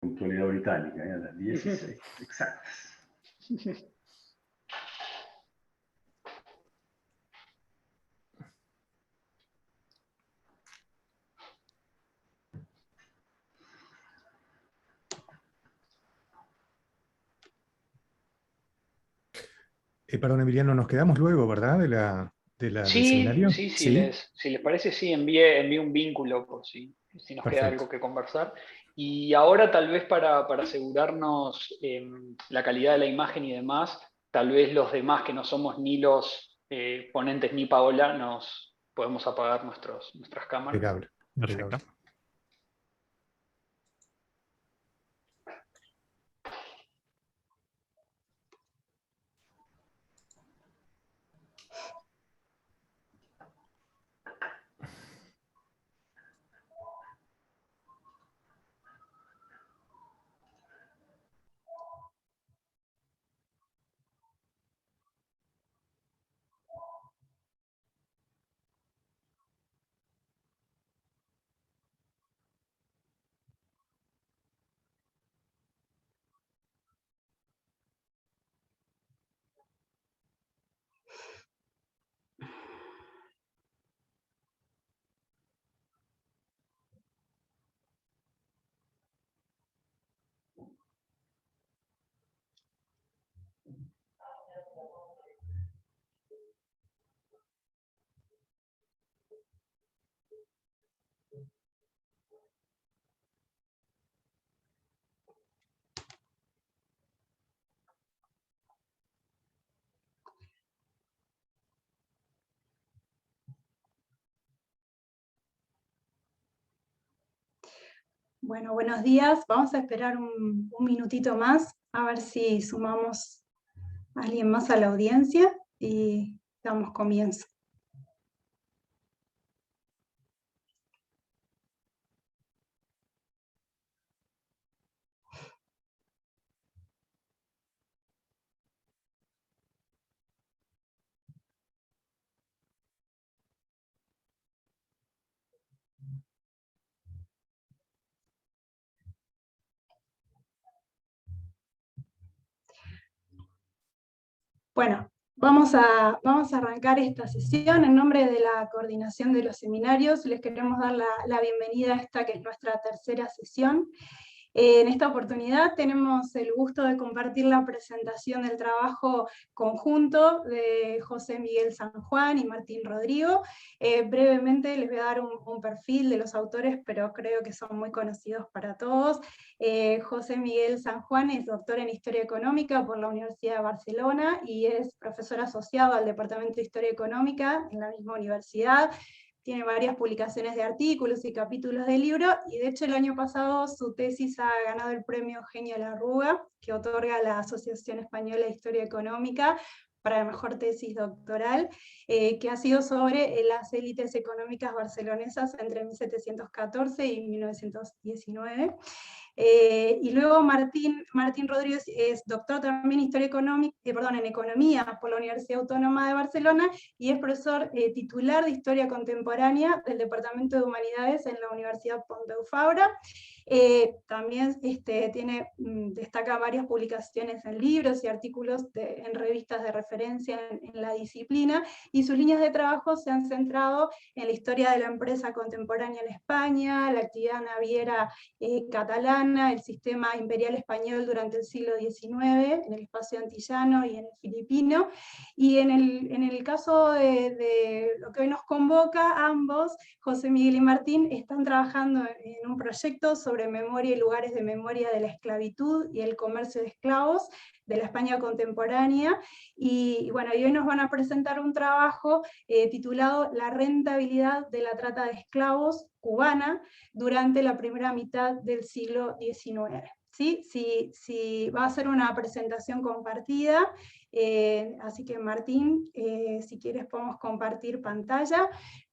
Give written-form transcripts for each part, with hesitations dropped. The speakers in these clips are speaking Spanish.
puntualidad británica, a las 16 exactas. Perdón, Emiliano, nos quedamos luego, ¿verdad? Del seminario. Sí, si les parece, sí, envíe un vínculo por si nos queda algo que conversar. Y ahora tal vez para asegurarnos la calidad de la imagen y demás, tal vez los demás que no somos ni los ponentes ni Paola, nos podemos apagar nuestras cámaras. Impecable. Perfecto. Bueno, buenos días. Vamos a esperar un minutito más, a ver si sumamos a alguien más a la audiencia y damos comienzo. Bueno, vamos a arrancar esta sesión. En nombre de la Coordinación de los Seminarios, les queremos dar la bienvenida a esta que es nuestra tercera sesión. En esta oportunidad tenemos el gusto de compartir la presentación del trabajo conjunto de José Miguel San Juan y Martín Rodrigo. Brevemente les voy a dar un perfil de los autores, pero creo que son muy conocidos para todos. José Miguel San Juan es doctor en Historia Económica por la Universidad de Barcelona y es profesor asociado al Departamento de Historia Económica en la misma universidad. Tiene varias publicaciones de artículos y capítulos de libro, y de hecho el año pasado su tesis ha ganado el premio Eugenio Larrúa, que otorga la Asociación Española de Historia Económica para la mejor tesis doctoral, que ha sido sobre las élites económicas barcelonesas entre 1714 y 1919. Y luego Martín Rodríguez es doctor también en en Economía por la Universidad Autónoma de Barcelona y es profesor titular de Historia Contemporánea del Departamento de Humanidades en la Universidad Pompeu Fabra. También destaca varias publicaciones en libros y artículos en revistas de referencia en la disciplina, y sus líneas de trabajo se han centrado en la historia de la empresa contemporánea en España, la actividad naviera catalana, el sistema imperial español durante el siglo XIX, en el espacio antillano y en el filipino. Y en el caso de lo que hoy nos convoca, ambos, José Miguel y Martín, están trabajando en un proyecto sobre memoria y lugares de memoria de la esclavitud y el comercio de esclavos de la España contemporánea, y bueno, hoy nos van a presentar un trabajo titulado La rentabilidad de la trata de esclavos cubana durante la primera mitad del siglo XIX. ¿Sí? Va a ser una presentación compartida, así que Martín, si quieres podemos compartir pantalla.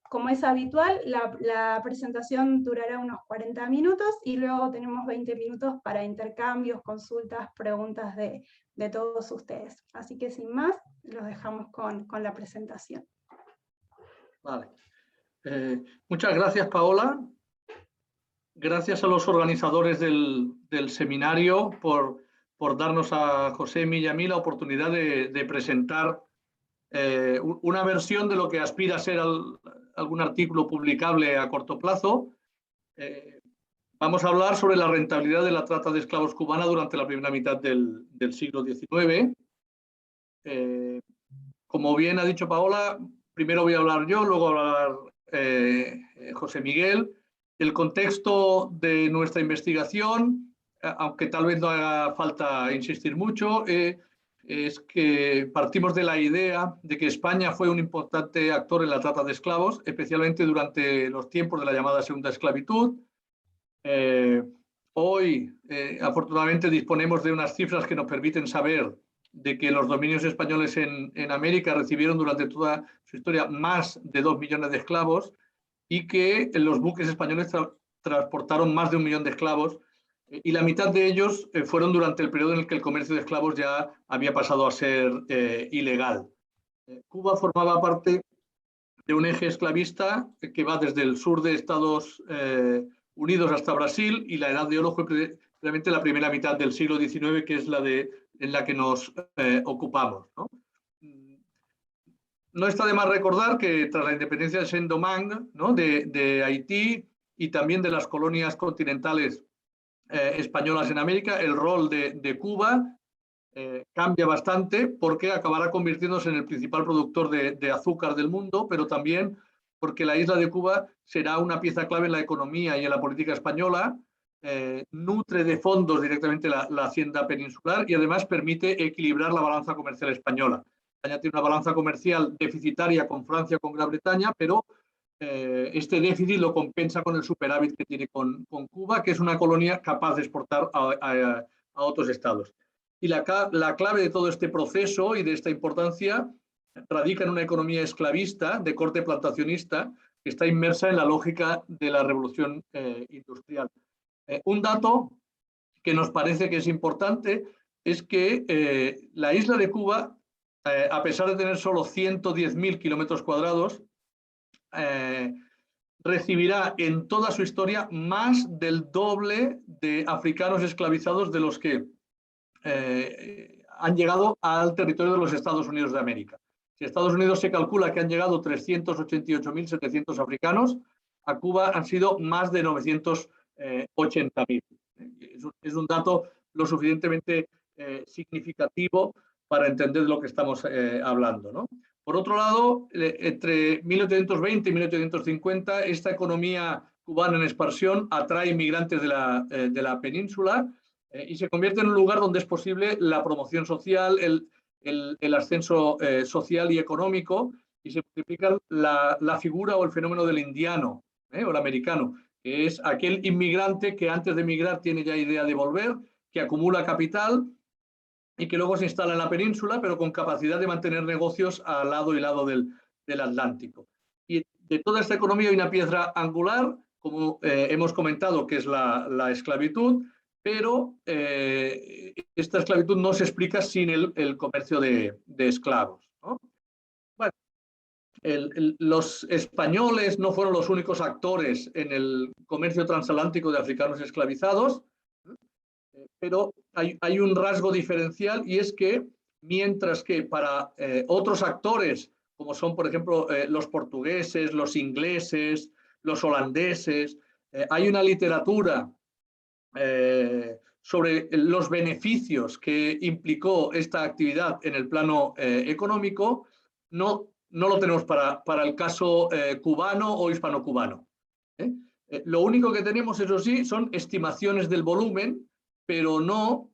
Como es habitual, la presentación durará unos 40 minutos y luego tenemos 20 minutos para intercambios, consultas, preguntas de todos ustedes. Así que sin más, los dejamos con la presentación. Vale. Muchas gracias, Paola. gracias a los organizadores del seminario por darnos a José y a mí la oportunidad de presentar una versión de lo que aspira a ser algún artículo publicable a corto plazo. Vamos a hablar sobre la rentabilidad de la trata de esclavos cubana durante la primera mitad del siglo XIX. Como bien ha dicho Paola, primero voy a hablar yo, luego va a hablar José Miguel. El contexto de nuestra investigación, aunque tal vez no haga falta insistir mucho, es que partimos de la idea de que España fue un importante actor en la trata de esclavos, especialmente durante los tiempos de la llamada segunda esclavitud. Hoy, afortunadamente, disponemos de unas cifras que nos permiten saber de que los dominios españoles en América recibieron durante toda su historia más de 2 millones de esclavos y que los buques españoles transportaron más de 1 millón de esclavos y la mitad de ellos fueron durante el periodo en el que el comercio de esclavos ya había pasado a ser ilegal. Cuba formaba parte de un eje esclavista que va desde el sur de Estados Unidos hasta Brasil, y la edad de oro fue precisamente la primera mitad del siglo XIX, que es en la que nos ocupamos, ¿no? No está de más recordar que tras la independencia de Saint-Domingue, ¿no?, de Haití y también de las colonias continentales españolas en América, el rol de Cuba cambia bastante porque acabará convirtiéndose en el principal productor de azúcar del mundo, pero también porque la isla de Cuba será una pieza clave en la economía y en la política española, nutre de fondos directamente la hacienda peninsular y además permite equilibrar la balanza comercial española. España tiene una balanza comercial deficitaria con Francia, con Gran Bretaña, pero este déficit lo compensa con el superávit que tiene con Cuba, que es una colonia capaz de exportar a otros estados. Y la clave de todo este proceso y de esta importancia radica en una economía esclavista de corte plantacionista que está inmersa en la lógica de la revolución industrial. Un dato que nos parece que es importante es que la isla de Cuba, a pesar de tener solo 110.000 kilómetros cuadrados, recibirá en toda su historia más del doble de africanos esclavizados de los que han llegado al territorio de los Estados Unidos de América. Si Estados Unidos se calcula que han llegado 388.700 africanos, a Cuba han sido más de 980.000. Es un dato lo suficientemente significativo para entender de lo que estamos hablando, ¿no? Por otro lado, entre 1820 y 1850, esta economía cubana en expansión atrae inmigrantes de la península y se convierte en un lugar donde es posible la promoción social, el ascenso social y económico, y se multiplica la figura o el fenómeno del indiano o el americano, que es aquel inmigrante que antes de emigrar tiene ya idea de volver, que acumula capital y que luego se instala en la península, pero con capacidad de mantener negocios al lado y lado del Atlántico. Y de toda esta economía hay una piedra angular, como hemos comentado, que es la esclavitud, pero esta esclavitud no se explica sin el comercio de esclavos, ¿no? Bueno, los españoles no fueron los únicos actores en el comercio transatlántico de africanos esclavizados, pero hay un rasgo diferencial, y es que mientras que para otros actores, como son por ejemplo los portugueses, los ingleses, los holandeses, hay una literatura sobre los beneficios que implicó esta actividad en el plano económico, no lo tenemos para el caso cubano o hispano-cubano. Lo único que tenemos, eso sí, son estimaciones del volumen, pero no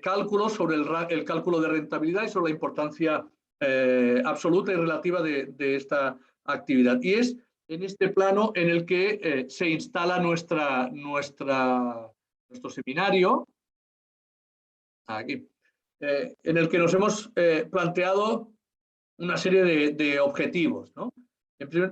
cálculos sobre el cálculo de rentabilidad y sobre la importancia absoluta y relativa de esta actividad. Y es en este plano en el que se instala nuestro seminario, aquí, en el que nos hemos planteado una serie de objetivos, ¿no?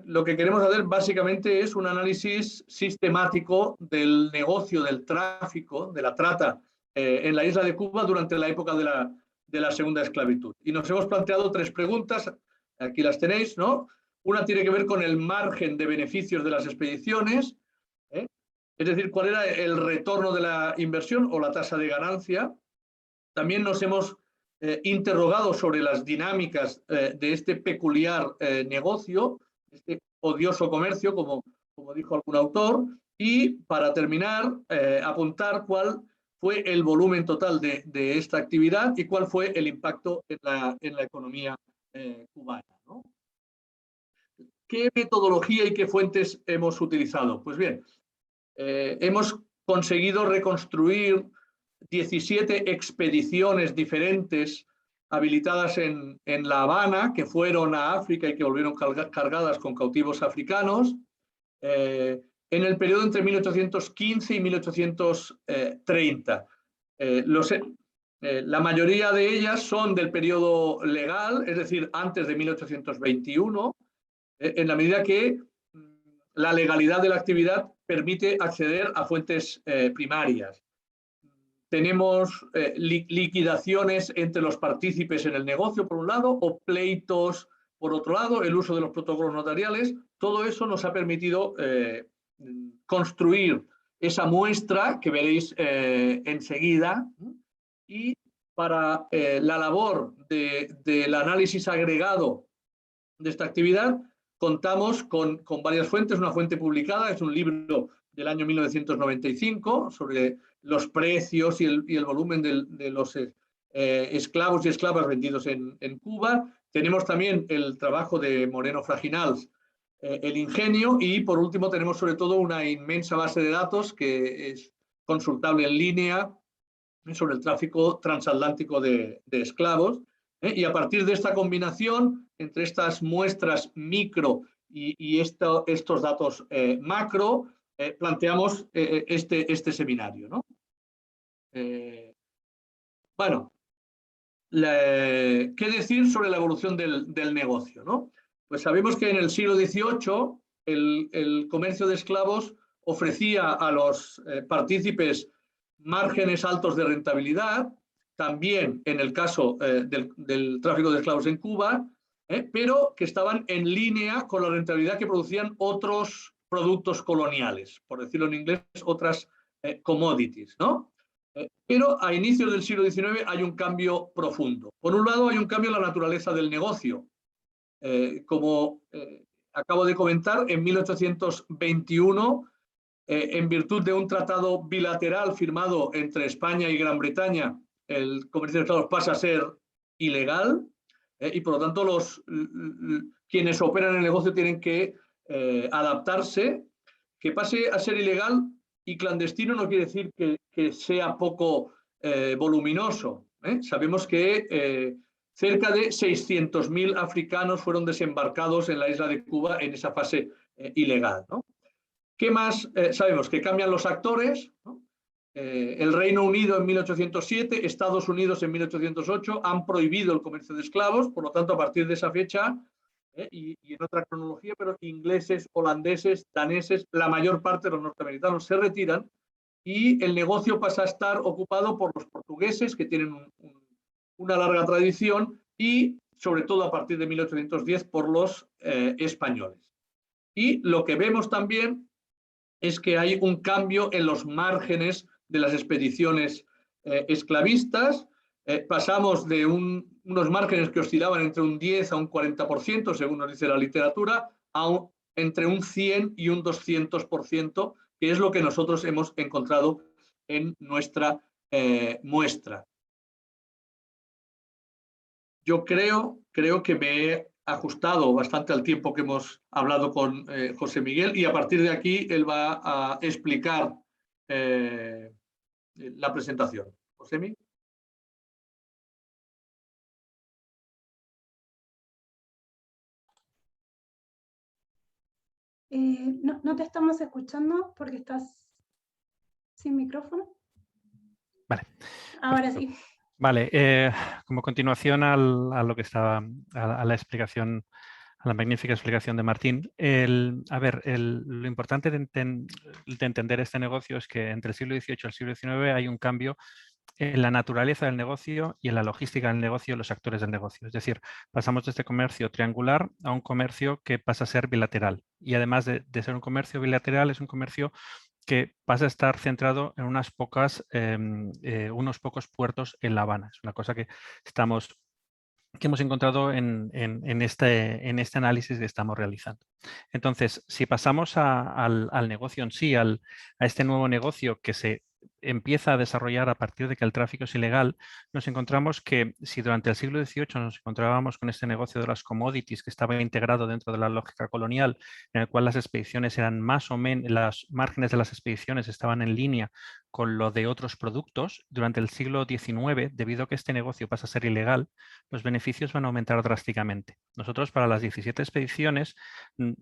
Lo que queremos hacer básicamente es un análisis sistemático del negocio, del tráfico, de la trata en la isla de Cuba durante la época de la segunda esclavitud. Y nos hemos planteado 3 preguntas, aquí las tenéis, ¿no? Una tiene que ver con el margen de beneficios de las expediciones, es decir, cuál era el retorno de la inversión o la tasa de ganancia. También nos hemos interrogado sobre las dinámicas de este peculiar negocio, este odioso comercio, como dijo algún autor, y para terminar, apuntar cuál fue el volumen total de esta actividad y cuál fue el impacto en la economía cubana, ¿no? ¿Qué metodología y qué fuentes hemos utilizado? Pues bien, hemos conseguido reconstruir 17 expediciones diferentes habilitadas en La Habana, que fueron a África y que volvieron cargadas con cautivos africanos, en el periodo entre 1815 y 1830. La mayoría de ellas son del periodo legal, es decir, antes de 1821, en la medida que la legalidad de la actividad permite acceder a fuentes primarias. Tenemos liquidaciones entre los partícipes en el negocio, por un lado, o pleitos, por otro lado, el uso de los protocolos notariales. Todo eso nos ha permitido construir esa muestra que veréis enseguida. Y para la labor del análisis agregado de esta actividad, contamos con varias fuentes. Una fuente publicada es un libro del año 1995 sobre los precios y el volumen de los esclavos y esclavas vendidos en Cuba. Tenemos también el trabajo de Moreno Fraginals, El ingenio, y por último tenemos sobre todo una inmensa base de datos que es consultable en línea sobre el tráfico transatlántico de esclavos. Y a partir de esta combinación entre estas muestras micro y estos datos macro, planteamos este seminario, ¿no? Bueno, ¿qué decir sobre la evolución del negocio, ¿no? Pues sabemos que en el siglo XVIII el comercio de esclavos ofrecía a los partícipes márgenes altos de rentabilidad, también en el caso del tráfico de esclavos en Cuba, pero que estaban en línea con la rentabilidad que producían otros productos coloniales, por decirlo en inglés, otras commodities, ¿no? Pero a inicios del siglo XIX hay un cambio profundo. Por un lado, hay un cambio en la naturaleza del negocio. Como acabo de comentar, en 1821, en virtud de un tratado bilateral firmado entre España y Gran Bretaña, el comercio de esclavos pasa a ser ilegal y por lo tanto quienes operan en el negocio tienen que adaptarse. Que pase a ser ilegal y clandestino no quiere decir que sea poco voluminoso. Sabemos que cerca de 600.000 africanos fueron desembarcados en la isla de Cuba en esa fase ilegal, ¿no? ¿Qué más sabemos? Que cambian los actores, ¿no? El Reino Unido en 1807, Estados Unidos en 1808 han prohibido el comercio de esclavos, por lo tanto a partir de esa fecha, y en otra cronología, pero ingleses, holandeses, daneses, la mayor parte de los norteamericanos se retiran y el negocio pasa a estar ocupado por los portugueses, que tienen una larga tradición, y sobre todo a partir de 1810 por los españoles. Y lo que vemos también es que hay un cambio en los márgenes de las expediciones esclavistas. Pasamos de unos márgenes que oscilaban entre un 10 a un 40%, según nos dice la literatura, a entre un 100 y un 200%, que es lo que nosotros hemos encontrado en nuestra muestra. Yo creo que me he ajustado bastante al tiempo que hemos hablado con José Miguel, y a partir de aquí él va a explicar la presentación. José Miguel. No te estamos escuchando porque estás sin micrófono. Vale. Ahora sí. Vale, como continuación a lo que estaba, a la explicación, a la magnífica explicación de Martín, lo importante de entender este negocio es que entre el siglo XVIII y el siglo XIX hay un cambio en la naturaleza del negocio y en la logística del negocio y los actores del negocio. Es decir, pasamos de este comercio triangular a un comercio que pasa a ser bilateral. Y además de ser un comercio bilateral, es un comercio que pasa a estar centrado en unos pocos puertos en La Habana. Es una cosa que hemos encontrado en este análisis que estamos realizando. Entonces, si pasamos al negocio en sí, a este nuevo negocio que se empieza a desarrollar a partir de que el tráfico es ilegal, nos encontramos que si durante el siglo XVIII nos encontrábamos con este negocio de las commodities que estaba integrado dentro de la lógica colonial, en el cual las expediciones eran más o menos, los márgenes de las expediciones estaban en línea con lo de otros productos, durante el siglo XIX, debido a que este negocio pasa a ser ilegal, los beneficios van a aumentar drásticamente. Nosotros para las 17 expediciones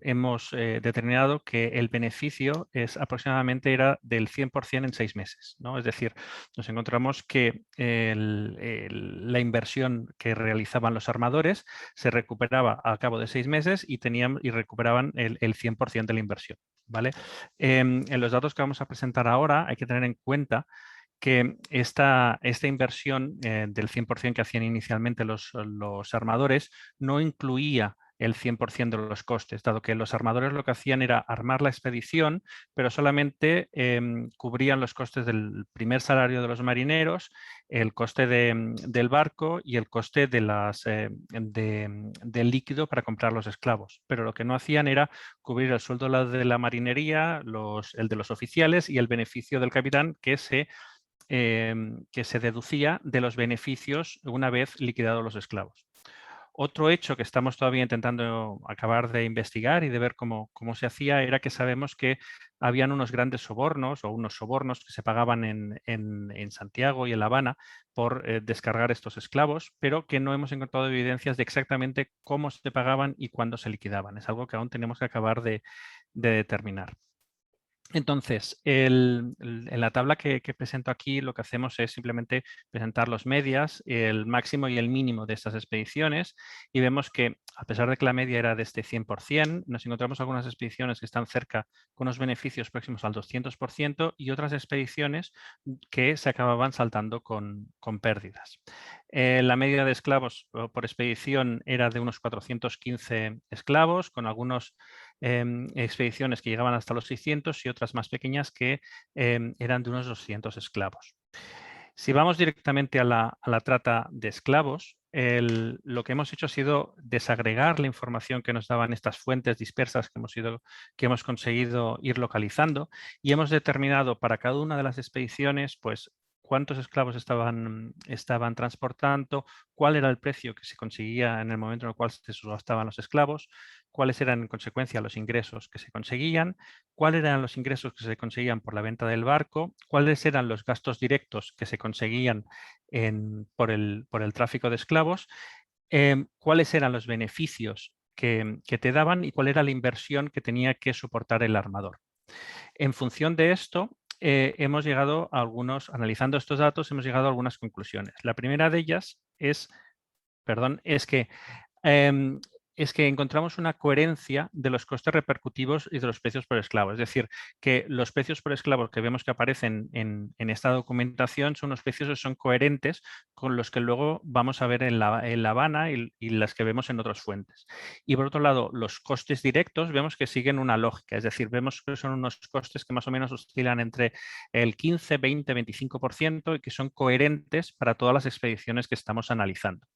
hemos determinado que el beneficio era del 100% en 6 meses, ¿no? Es decir, nos encontramos que la inversión que realizaban los armadores se recuperaba al cabo de 6 meses y recuperaban el 100% de la inversión, ¿vale? En los datos que vamos a presentar ahora hay que tener en cuenta que esta inversión del 100% que hacían inicialmente los armadores no incluía el 100% de los costes, dado que los armadores lo que hacían era armar la expedición, pero solamente cubrían los costes del primer salario de los marineros, el coste del barco y el coste del líquido para comprar los esclavos. Pero lo que no hacían era cubrir el sueldo de la marinería, el de los oficiales y el beneficio del capitán que se deducía de los beneficios una vez liquidados los esclavos. Otro hecho que estamos todavía intentando acabar de investigar y de ver cómo se hacía era que sabemos que habían unos grandes sobornos o unos sobornos que se pagaban en Santiago y en La Habana por descargar estos esclavos, pero que no hemos encontrado evidencias de exactamente cómo se pagaban y cuándo se liquidaban. Es algo que aún tenemos que acabar de determinar. Entonces, en la tabla que presento aquí lo que hacemos es simplemente presentar los medias, el máximo y el mínimo de estas expediciones y vemos que a pesar de que la media era de este 100%, nos encontramos algunas expediciones que están cerca con unos beneficios próximos al 200% y otras expediciones que se acababan saltando con pérdidas. La media de esclavos por expedición era de unos 415 esclavos, con algunos expediciones que llegaban hasta los 600 y otras más pequeñas que eran de unos 200 esclavos. Si vamos directamente a la trata de esclavos, lo que hemos hecho ha sido desagregar la información que nos daban estas fuentes dispersas que hemos conseguido ir localizando y hemos determinado para cada una de las expediciones pues, cuántos esclavos estaban transportando, cuál era el precio que se conseguía en el momento en el cual se subastaban los esclavos, cuáles eran en consecuencia los ingresos que se conseguían, cuáles eran los ingresos que se conseguían por la venta del barco, cuáles eran los gastos directos que se conseguían por el tráfico de esclavos, cuáles eran los beneficios que te daban y cuál era la inversión que tenía que soportar el armador. En función de esto, hemos llegado a analizando estos datos, hemos llegado a algunas conclusiones. La primera de ellas es que encontramos una coherencia de los costes repercutivos y de los precios por esclavo. Es decir, que los precios por esclavo que vemos que aparecen en esta documentación son unos precios que son coherentes con los que luego vamos a ver en La Habana y las que vemos en otras fuentes. Y por otro lado, los costes directos vemos que siguen una lógica. Es decir, vemos que son unos costes que más o menos oscilan entre el 15, 20, 25% y que son coherentes para todas las expediciones que estamos analizando.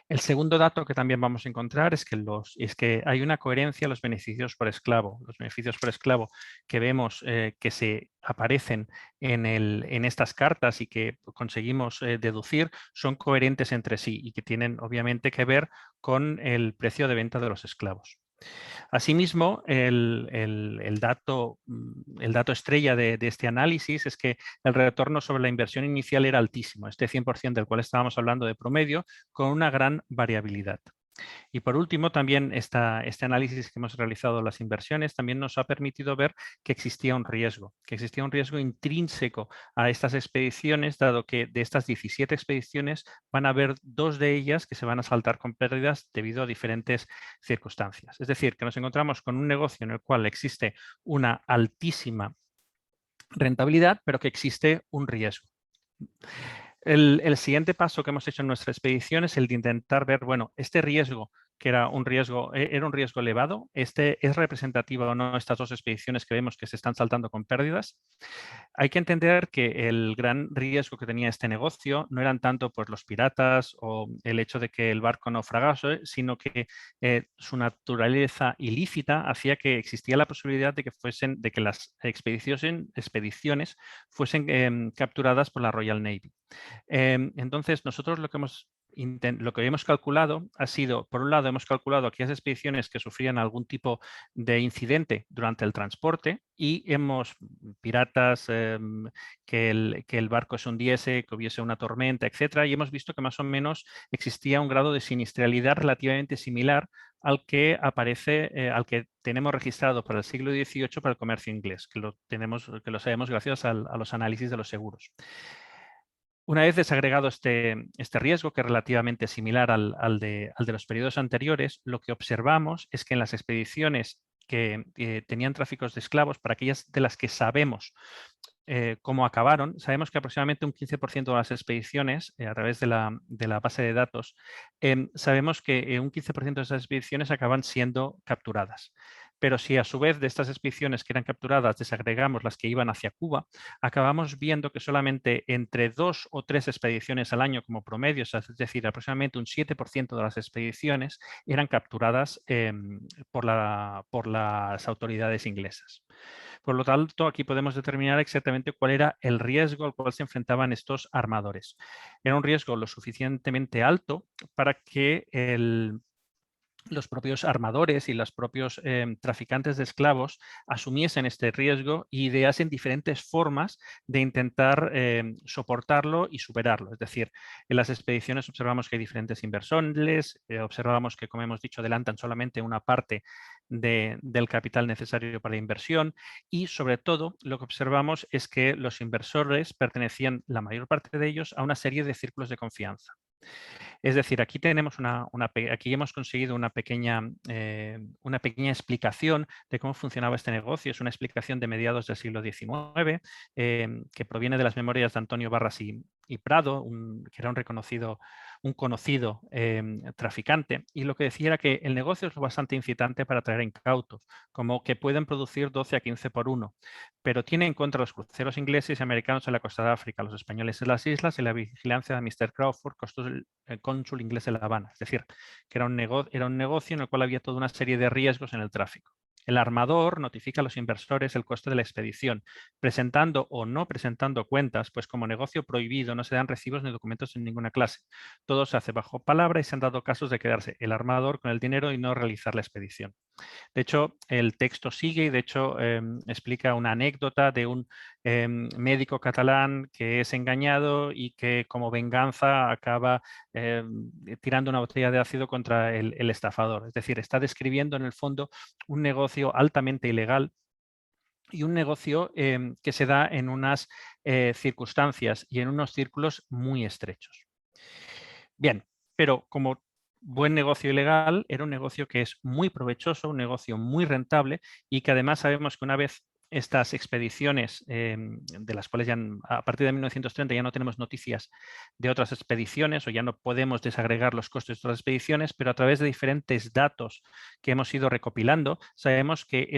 El segundo dato que también vamos a encontrar es que hay una coherencia en los beneficios por esclavo. Los beneficios por esclavo que vemos que se aparecen en estas cartas y que conseguimos deducir son coherentes entre sí y que tienen obviamente que ver con el precio de venta de los esclavos. Asimismo, el dato estrella de este análisis es que el retorno sobre la inversión inicial era altísimo, este 100% del cual estábamos hablando de promedio, con una gran variabilidad. Y por último, también este análisis que hemos realizado de las inversiones también nos ha permitido ver que existía un riesgo intrínseco a estas expediciones, dado que de estas 17 expediciones van a haber 2 de ellas que se van a saltar con pérdidas debido a diferentes circunstancias. Es decir, que nos encontramos con un negocio en el cual existe una altísima rentabilidad, pero que existe un riesgo. El siguiente paso que hemos hecho en nuestra expedición es el de intentar ver, bueno, este riesgo, que era un riesgo elevado. ¿Es representativa o no estas dos expediciones que vemos que se están saltando con pérdidas? Hay que entender que el gran riesgo que tenía este negocio no eran tanto pues, los piratas o el hecho de que el barco naufragase, sino que su naturaleza ilícita hacía que existía la posibilidad de que las expediciones fuesen capturadas por la Royal Navy. Entonces, nosotros lo que hemos calculado ha sido, por un lado, hemos calculado aquellas expediciones que sufrían algún tipo de incidente durante el transporte y piratas, que el barco se hundiese, que hubiese una tormenta, etcétera, y hemos visto que más o menos existía un grado de siniestralidad relativamente similar al que al que tenemos registrado para el siglo XVIII para el comercio inglés, que lo sabemos gracias a los análisis de los seguros. Una vez desagregado este riesgo, que es relativamente similar al de los periodos anteriores, lo que observamos es que en las expediciones que tenían tráficos de esclavos, para aquellas de las que sabemos cómo acabaron, sabemos que aproximadamente un 15% de las expediciones, a través de la base de datos, sabemos que un 15% de esas expediciones acaban siendo capturadas. Pero si a su vez de estas expediciones que eran capturadas desagregamos las que iban hacia Cuba, acabamos viendo que solamente entre 2 o 3 expediciones al año como promedio, es decir, aproximadamente un 7% de las expediciones eran capturadas por las autoridades inglesas. Por lo tanto, aquí podemos determinar exactamente cuál era el riesgo al cual se enfrentaban estos armadores. Era un riesgo lo suficientemente alto para que los propios armadores y los propios traficantes de esclavos asumiesen este riesgo y ideasen diferentes formas de intentar soportarlo y superarlo. Es decir, en las expediciones observamos que hay diferentes inversores, observamos que, como hemos dicho, adelantan solamente una parte del capital necesario para la inversión y, sobre todo, lo que observamos es que los inversores pertenecían, la mayor parte de ellos, a una serie de círculos de confianza. Es decir, aquí aquí hemos conseguido una pequeña explicación de cómo funcionaba este negocio. Es una explicación de mediados del siglo XIX que proviene de las memorias de Antonio Barras y Prado, que era un conocido traficante, y lo que decía era que el negocio es bastante incitante para traer incautos, como que pueden producir 12 a 15 por 1, pero tiene en contra los cruceros ingleses y americanos en la costa de África, los españoles en las islas y la vigilancia de Mr. Crawford, cónsul inglés de La Habana. Es decir, que era un negocio en el cual había toda una serie de riesgos en el tráfico. El armador notifica a los inversores el coste de la expedición, presentando o no presentando cuentas, pues como negocio prohibido no se dan recibos ni documentos en ninguna clase. Todo se hace bajo palabra y se han dado casos de quedarse el armador con el dinero y no realizar la expedición. De hecho, el texto sigue y de hecho explica una anécdota de un médico catalán que es engañado y que como venganza acaba tirando una botella de ácido contra el estafador. Es decir, está describiendo en el fondo un negocio altamente ilegal y un negocio que se da en unas circunstancias y en unos círculos muy estrechos. Bien, pero como buen negocio ilegal, era un negocio que es muy provechoso, un negocio muy rentable y que además sabemos que una vez estas expediciones, de las cuales ya a partir de 1930 ya no tenemos noticias de otras expediciones o ya no podemos desagregar los costes de otras expediciones, pero a través de diferentes datos que hemos ido recopilando, sabemos que en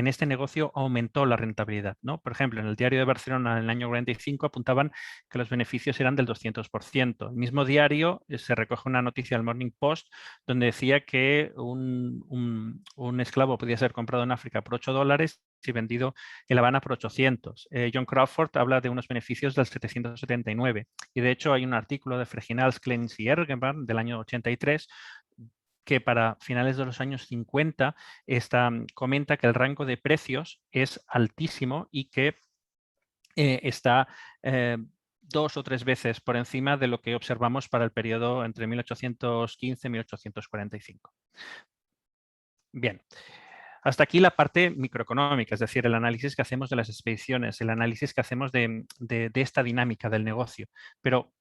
este negocio aumentó la rentabilidad, ¿no? Por ejemplo, en el Diario de Barcelona en el año 45 apuntaban que los beneficios eran del 200%. El mismo diario se recoge una noticia del Morning Post donde decía que un esclavo podía ser comprado en África por $8 y vendido en La Habana por 800. John Crawford habla de unos beneficios del 779 y de hecho hay un artículo de Freginals, Clens y Ergenbarn del año 83 que para finales de los años 50 comenta que el rango de precios es altísimo y que está 2 o 3 veces por encima de lo que observamos para el periodo entre 1815 y 1845. Bien. Hasta aquí la parte microeconómica, es decir, el análisis que hacemos de las expediciones, el análisis que hacemos de esta dinámica del negocio. Pero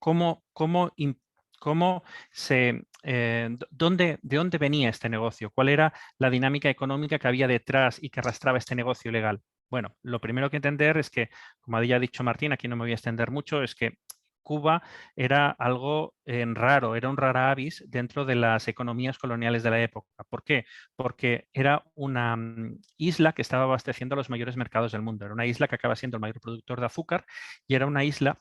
¿de dónde venía este negocio? ¿Cuál era la dinámica económica que había detrás y que arrastraba este negocio ilegal? Bueno, lo primero que entender es que, como ya ha dicho Martín, aquí no me voy a extender mucho, es que Cuba era algo raro, era un rara avis dentro de las economías coloniales de la época. ¿Por qué? Porque era una isla que estaba abasteciendo a los mayores mercados del mundo. Era una isla que acaba siendo el mayor productor de azúcar y era una isla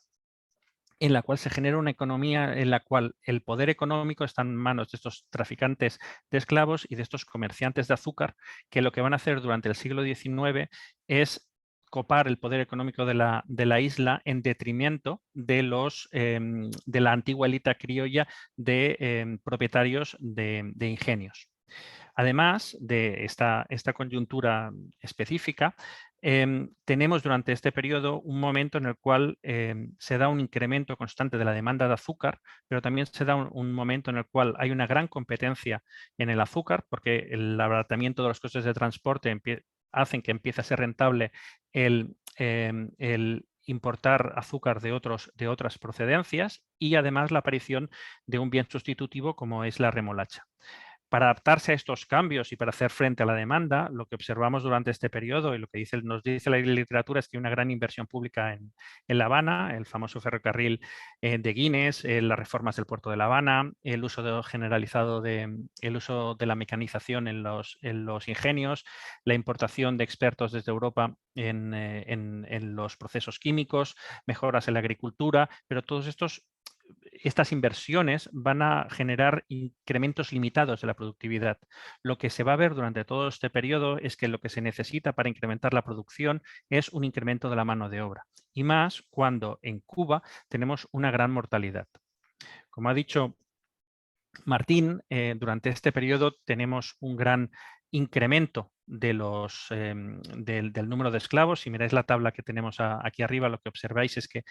en la cual se genera una economía en la cual el poder económico está en manos de estos traficantes de esclavos y de estos comerciantes de azúcar, que lo que van a hacer durante el siglo XIX es copar el poder económico de la isla en detrimento de, de la antigua élite criolla de propietarios de ingenios. Además de esta coyuntura específica, tenemos durante este periodo un momento en el cual se da un incremento constante de la demanda de azúcar, pero también se da un momento en el cual hay una gran competencia en el azúcar, porque el abaratamiento de los costes de transporte hacen que empiece a ser rentable el importar azúcar de otras procedencias y además la aparición de un bien sustitutivo como es la remolacha. Para adaptarse a estos cambios y para hacer frente a la demanda, lo que observamos durante este periodo y lo que nos dice la literatura es que hay una gran inversión pública en La Habana, el famoso ferrocarril de Guinness, las reformas del puerto de La Habana, el uso generalizado el uso de la mecanización en los ingenios, la importación de expertos desde Europa en los procesos químicos, mejoras en la agricultura, pero todos estas inversiones van a generar incrementos limitados de la productividad. Lo que se va a ver durante todo este periodo es que lo que se necesita para incrementar la producción es un incremento de la mano de obra. Y más cuando en Cuba tenemos una gran mortalidad. Como ha dicho Martín, durante este periodo tenemos un gran incremento del número de esclavos. Si miráis la tabla que tenemos aquí arriba, lo que observáis es que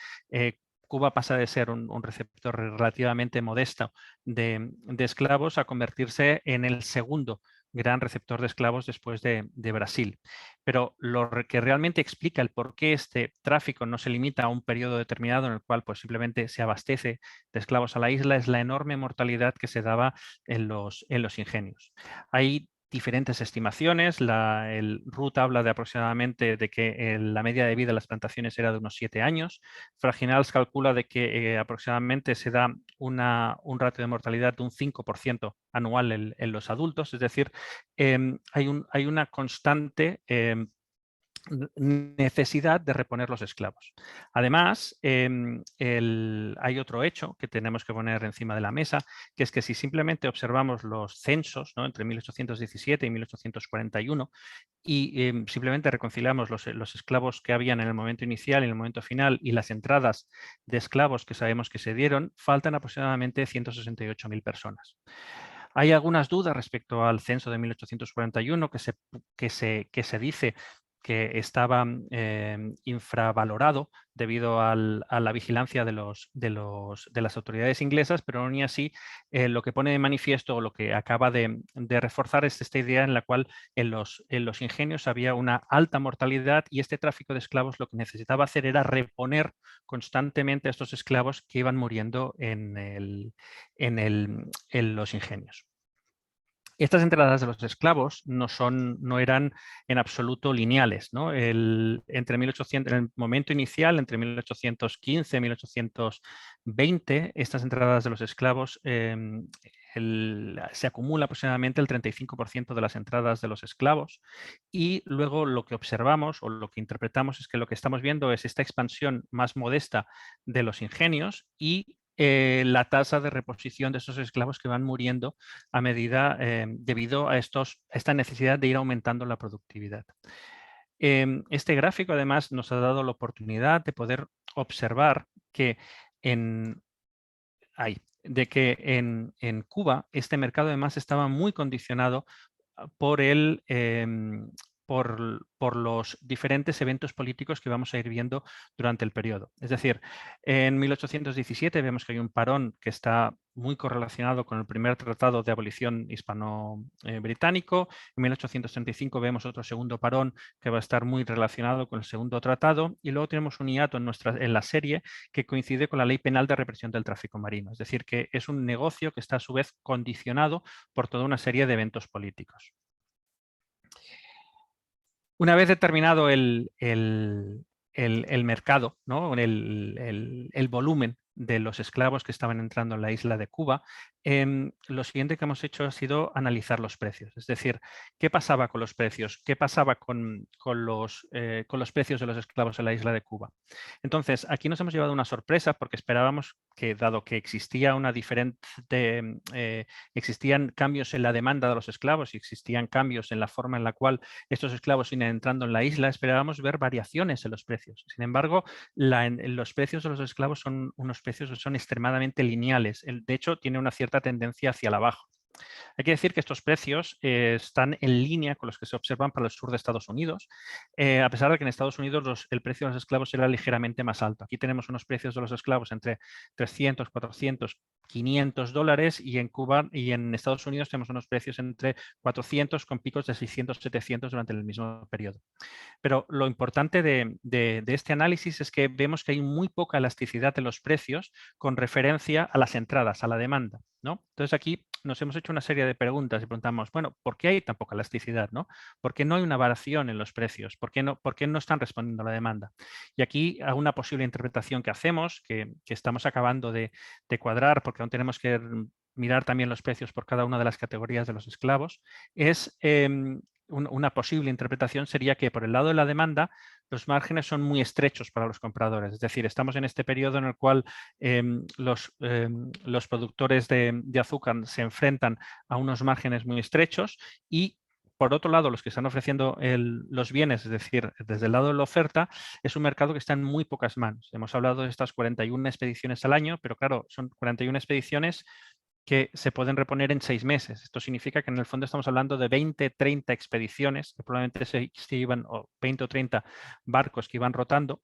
Cuba pasa de ser un receptor relativamente modesto de esclavos a convertirse en el segundo gran receptor de esclavos después de Brasil. Pero lo que realmente explica el por qué este tráfico no se limita a un periodo determinado en el cual pues, simplemente se abastece de esclavos a la isla es la enorme mortalidad que se daba en los ingenios. Hay diferentes estimaciones. El RUT habla de aproximadamente de que la media de vida de las plantaciones era de unos 7 años. Fraginals calcula de que aproximadamente se da un ratio de mortalidad de un 5% anual en los adultos. Es decir, hay una constante necesidad de reponer los esclavos. Además, hay otro hecho que tenemos que poner encima de la mesa, que es que si simplemente observamos los censos, ¿no?, entre 1817 y 1841 y simplemente reconciliamos los esclavos que habían en el momento inicial y en el momento final y las entradas de esclavos que sabemos que se dieron, faltan aproximadamente 168.000 personas. Hay algunas dudas respecto al censo de 1841 que se dice que estaba infravalorado debido a la vigilancia de las autoridades inglesas, pero aún así lo que pone de manifiesto o lo que acaba de reforzar es esta idea en la cual en los ingenios había una alta mortalidad y este tráfico de esclavos lo que necesitaba hacer era reponer constantemente a estos esclavos que iban muriendo en los ingenios. Estas entradas de los esclavos no eran en absoluto lineales, ¿no? en el momento inicial, entre 1815 y 1820, estas entradas de los esclavos se acumula aproximadamente el 35% de las entradas de los esclavos y luego lo que observamos o lo que interpretamos es que lo que estamos viendo es esta expansión más modesta de los ingenios y la tasa de reposición de esos esclavos que van muriendo a medida debido a esta necesidad de ir aumentando la productividad. Este gráfico además nos ha dado la oportunidad de poder observar que en Cuba este mercado además estaba muy condicionado por los diferentes eventos políticos que vamos a ir viendo durante el periodo. Es decir, en 1817 vemos que hay un parón que está muy correlacionado con el primer tratado de abolición hispano-británico. En 1835 vemos otro segundo parón que va a estar muy relacionado con el segundo tratado y luego tenemos un hiato en la serie que coincide con la Ley Penal de Represión del Tráfico Marino. Es decir, que es un negocio que está a su vez condicionado por toda una serie de eventos políticos. Una vez determinado el mercado, ¿no?, el volumen de los esclavos que estaban entrando en la isla de Cuba, lo siguiente que hemos hecho ha sido analizar los precios. Es decir, ¿qué pasaba con los precios? ¿Qué pasaba con los precios de los esclavos en la isla de Cuba? Entonces, aquí nos hemos llevado una sorpresa porque esperábamos que, dado que existía existían cambios en la demanda de los esclavos y existían cambios en la forma en la cual estos esclavos iban entrando en la isla, esperábamos ver variaciones en los precios. Sin embargo, los precios de los esclavos son unos precios que son extremadamente lineales. De hecho, tiene una cierta tendencia hacia la baja. Hay que decir que estos precios están en línea con los que se observan para el sur de Estados Unidos, a pesar de que en Estados Unidos el precio de los esclavos era ligeramente más alto. Aquí tenemos unos precios de los esclavos entre 300, 400, 500 dólares y en Cuba y en Estados Unidos tenemos unos precios entre 400 con picos de 600, 700 durante el mismo periodo. Pero lo importante de este análisis es que vemos que hay muy poca elasticidad en los precios con referencia a las entradas, a la demanda, ¿no? Entonces aquí nos hemos hecho una serie de preguntas y preguntamos, bueno, ¿por qué hay tan poca elasticidad, ¿no? ¿Por qué no hay una variación en los precios? ¿Por qué no están respondiendo a la demanda? Y aquí a una posible interpretación que hacemos, que estamos acabando de cuadrar, porque aún tenemos que mirar también los precios por cada una de las categorías de los esclavos, es una posible interpretación sería que por el lado de la demanda los márgenes son muy estrechos para los compradores. Es decir, estamos en este periodo en el cual los productores de azúcar se enfrentan a unos márgenes muy estrechos y por otro lado, los que están ofreciendo los bienes, es decir, desde el lado de la oferta, es un mercado que está en muy pocas manos. Hemos hablado de estas 41 expediciones al año, pero claro, son 41 expediciones que se pueden reponer en 6 meses. Esto significa que en el fondo estamos hablando de 20, 30 expediciones, que probablemente se iban, o 20 o 30 barcos que iban rotando,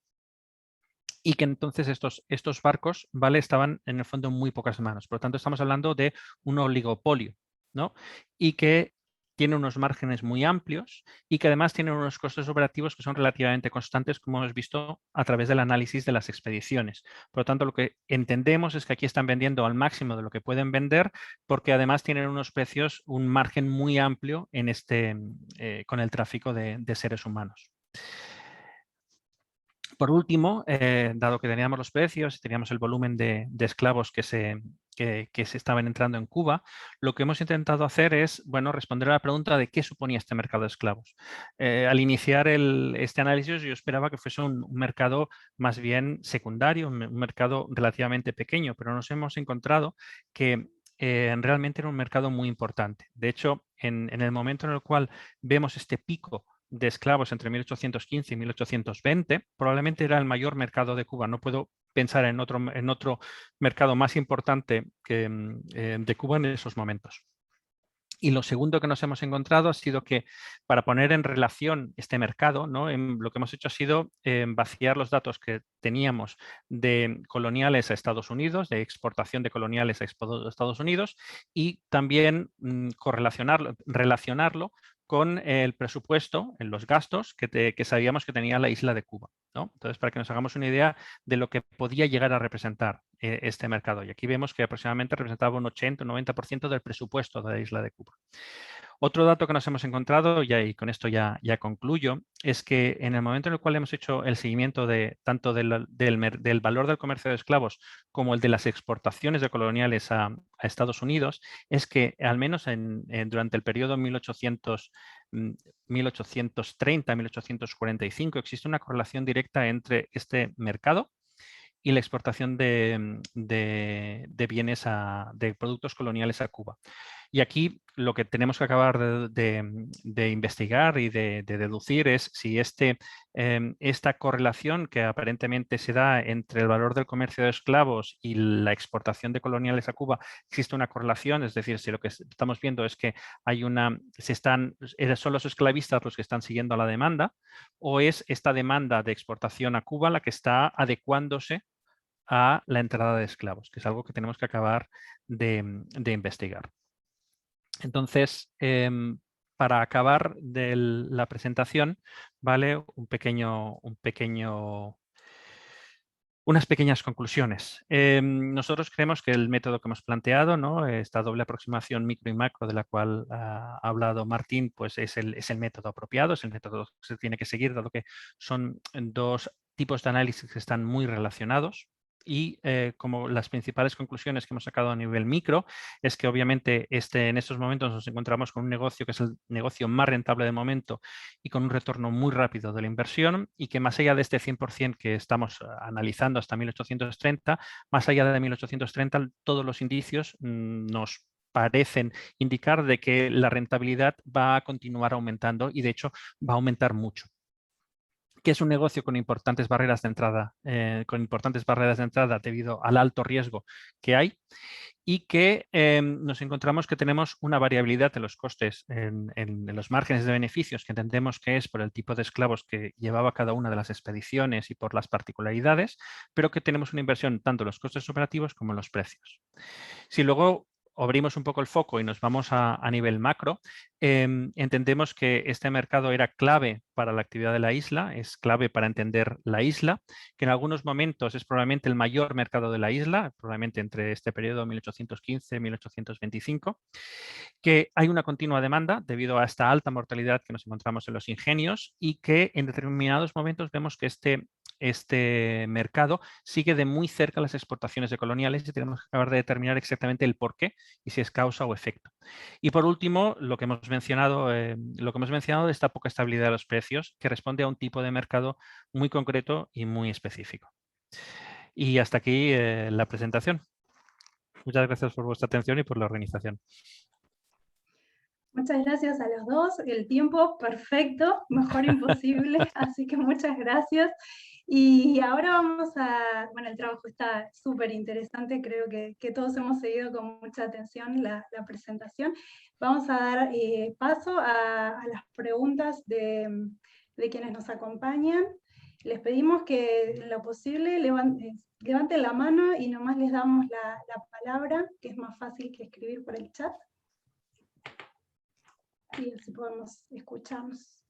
y que entonces estos barcos, ¿vale?, estaban en el fondo en muy pocas manos. Por lo tanto, estamos hablando de un oligopolio, ¿no? Y que tiene unos márgenes muy amplios y que además tienen unos costes operativos que son relativamente constantes, como hemos visto a través del análisis de las expediciones. Por lo tanto, lo que entendemos es que aquí están vendiendo al máximo de lo que pueden vender, porque además tienen unos precios, un margen muy amplio en con el tráfico de seres humanos. Por último, dado que teníamos los precios y teníamos el volumen de esclavos que se estaban entrando en Cuba, lo que hemos intentado hacer es, bueno, responder a la pregunta de qué suponía este mercado de esclavos. Al iniciar este análisis yo esperaba que fuese un mercado más bien secundario, un mercado relativamente pequeño, pero nos hemos encontrado que realmente era un mercado muy importante. De hecho, en el momento en el cual vemos este pico de esclavos entre 1815 y 1820, probablemente era el mayor mercado de Cuba. No puedo pensar en otro mercado más importante de Cuba en esos momentos. Y lo segundo que nos hemos encontrado ha sido que para poner en relación este mercado, ¿no?, lo que hemos hecho ha sido vaciar los datos que teníamos de coloniales a Estados Unidos, de exportación de coloniales a Estados Unidos, y también relacionarlo con el presupuesto en los gastos que sabíamos que tenía la isla de Cuba, ¿no? Entonces, para que nos hagamos una idea de lo que podía llegar a representar este mercado. Y aquí vemos que aproximadamente representaba un 80 o 90% del presupuesto de la isla de Cuba. Otro dato que nos hemos encontrado, y con esto ya concluyo, es que en el momento en el cual hemos hecho el seguimiento tanto del valor del comercio de esclavos como el de las exportaciones de coloniales a Estados Unidos, es que al menos durante el periodo 1830-1845 existe una correlación directa entre este mercado y la exportación de bienes, de productos coloniales a Cuba. Y aquí lo que tenemos que acabar de investigar y de deducir es si esta correlación que aparentemente se da entre el valor del comercio de esclavos y la exportación de coloniales a Cuba, existe una correlación, es decir, si lo que estamos viendo es que son los esclavistas los que están siguiendo a la demanda, o es esta demanda de exportación a Cuba la que está adecuándose a la entrada de esclavos, que es algo que tenemos que acabar de investigar. Entonces, para acabar de la presentación, ¿vale?, unas pequeñas conclusiones. Nosotros creemos que el método que hemos planteado, ¿no?, esta doble aproximación micro y macro de la cual ha hablado Martín, pues es el método apropiado, es el método que se tiene que seguir, dado que son dos tipos de análisis que están muy relacionados. y como las principales conclusiones que hemos sacado a nivel micro es que obviamente en estos momentos nos encontramos con un negocio que es el negocio más rentable de momento y con un retorno muy rápido de la inversión, y que más allá de este 100% que estamos analizando hasta 1830, más allá de 1830 todos los indicios nos parecen indicar de que la rentabilidad va a continuar aumentando, y de hecho va a aumentar mucho. Que es un negocio con importantes barreras de entrada, debido al alto riesgo que hay, y que nos encontramos que tenemos una variabilidad de los costes en los márgenes de beneficios, que entendemos que es por el tipo de esclavos que llevaba cada una de las expediciones y por las particularidades, pero que tenemos una inversión tanto en los costes operativos como en los precios. Si luego abrimos un poco el foco y nos vamos a nivel macro, entendemos que este mercado era clave para la actividad de la isla, es clave para entender la isla, que en algunos momentos es probablemente el mayor mercado de la isla, probablemente entre este periodo 1815-1825, que hay una continua demanda debido a esta alta mortalidad que nos encontramos en los ingenios, y que en determinados momentos vemos que este mercado sigue de muy cerca las exportaciones de coloniales, y tenemos que acabar de determinar exactamente el por qué y si es causa o efecto. Y por último, lo que hemos mencionado de esta poca estabilidad de los precios, que responde a un tipo de mercado muy concreto y muy específico. Y hasta aquí la presentación. Muchas gracias por vuestra atención y por la organización. Muchas gracias a los dos, el tiempo perfecto, mejor imposible, así que muchas gracias. Y ahora bueno, el trabajo está súper interesante, creo que todos hemos seguido con mucha atención la presentación. Vamos a dar paso a las preguntas de quienes nos acompañan. Les pedimos que en lo posible levanten la mano y nomás les damos la palabra, que es más fácil que escribir por el chat. Y así podemos escucharnos.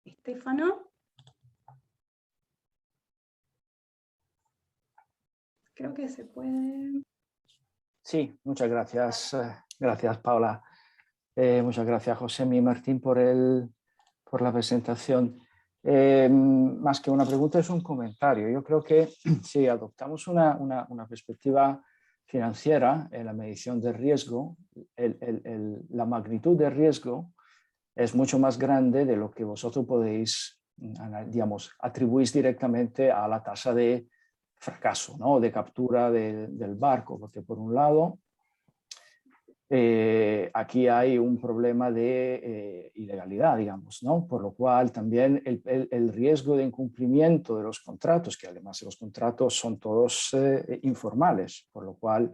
Estefano. Creo que se puede. Sí, muchas gracias. Gracias, Paula. Muchas gracias, Josemi y Martín, por la presentación. Más que una pregunta, es un comentario. Yo creo que si adoptamos una perspectiva financiera en la medición del riesgo, la magnitud del riesgo es mucho más grande de lo que vosotros podéis, digamos, atribuir directamente a la tasa de fracaso, ¿no? De captura del barco, porque por un lado aquí hay un problema de ilegalidad, digamos, ¿no? Por lo cual también el riesgo de incumplimiento de los contratos, que además los contratos son todos informales, por lo cual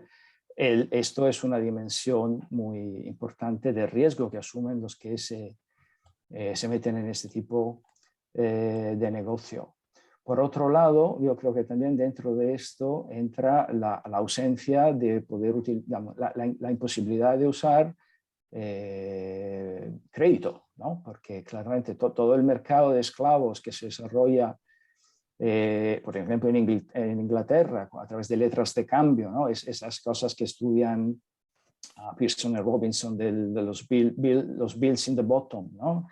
esto es una dimensión muy importante de riesgo que asumen los que se meten en este tipo de negocio. Por otro lado, yo creo que también dentro de esto entra la ausencia de poder utilizar, la imposibilidad de usar crédito, ¿no? Porque claramente todo el mercado de esclavos que se desarrolla, por ejemplo, en Inglaterra, a través de letras de cambio, ¿no? Esas cosas que estudian Pearson y Robinson de los bills in the bottom, ¿no?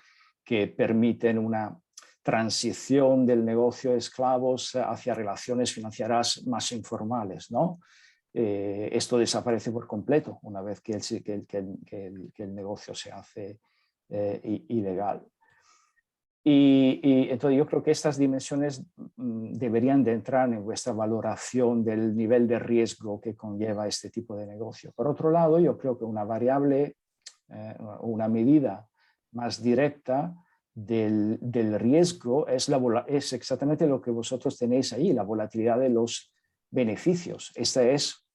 Que permiten una transición del negocio de esclavos hacia relaciones financieras más informales, ¿no? Esto desaparece por completo una vez que el negocio se hace ilegal. Y entonces yo creo que estas dimensiones deberían de entrar en vuestra valoración del nivel de riesgo que conlleva este tipo de negocio. Por otro lado, yo creo que una variable, una medida más directa del riesgo es exactamente lo que vosotros tenéis ahí, la volatilidad de los beneficios. Este es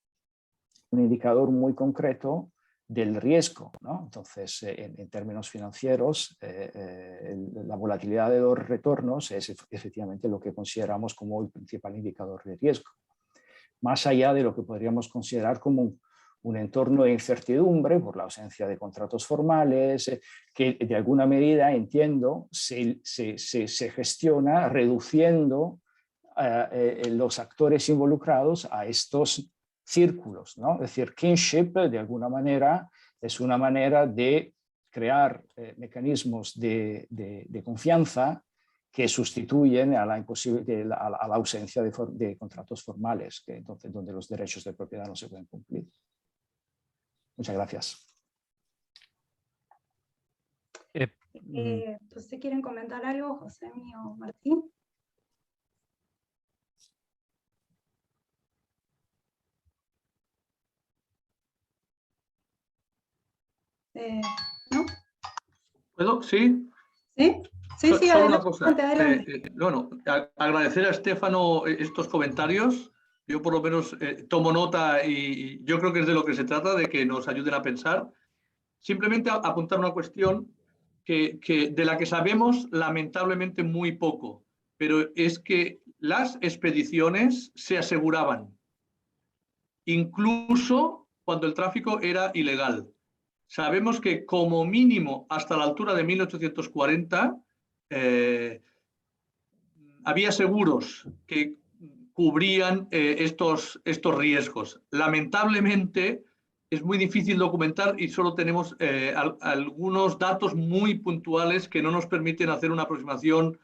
un indicador muy concreto del riesgo, ¿no? Entonces, en términos financieros, la volatilidad de los retornos es efectivamente lo que consideramos como el principal indicador de riesgo. Más allá de lo que podríamos considerar como un entorno de incertidumbre por la ausencia de contratos formales, que de alguna medida, entiendo, se gestiona reduciendo los actores involucrados a estos círculos, ¿no? Es decir, kinship, de alguna manera, es una manera de crear mecanismos de confianza que sustituyen a la ausencia de contratos formales, entonces donde los derechos de propiedad no se pueden cumplir. Muchas gracias. ¿Entonces quieren comentar algo, José o Martín? ¿No? ¿Puedo? ¿Sí? ¿Sí? Sí, Solo adelante, una cosa. adelante. Bueno, agradecer a Estefano estos comentarios. Yo por lo menos tomo nota y yo creo que es de lo que se trata, de que nos ayuden a pensar. Simplemente apuntar una cuestión de la que sabemos lamentablemente muy poco, pero es que las expediciones se aseguraban, incluso cuando el tráfico era ilegal. Sabemos que como mínimo hasta la altura de 1840 había seguros que cubrían estos riesgos. Lamentablemente es muy difícil documentar y solo tenemos algunos datos muy puntuales que no nos permiten hacer una aproximación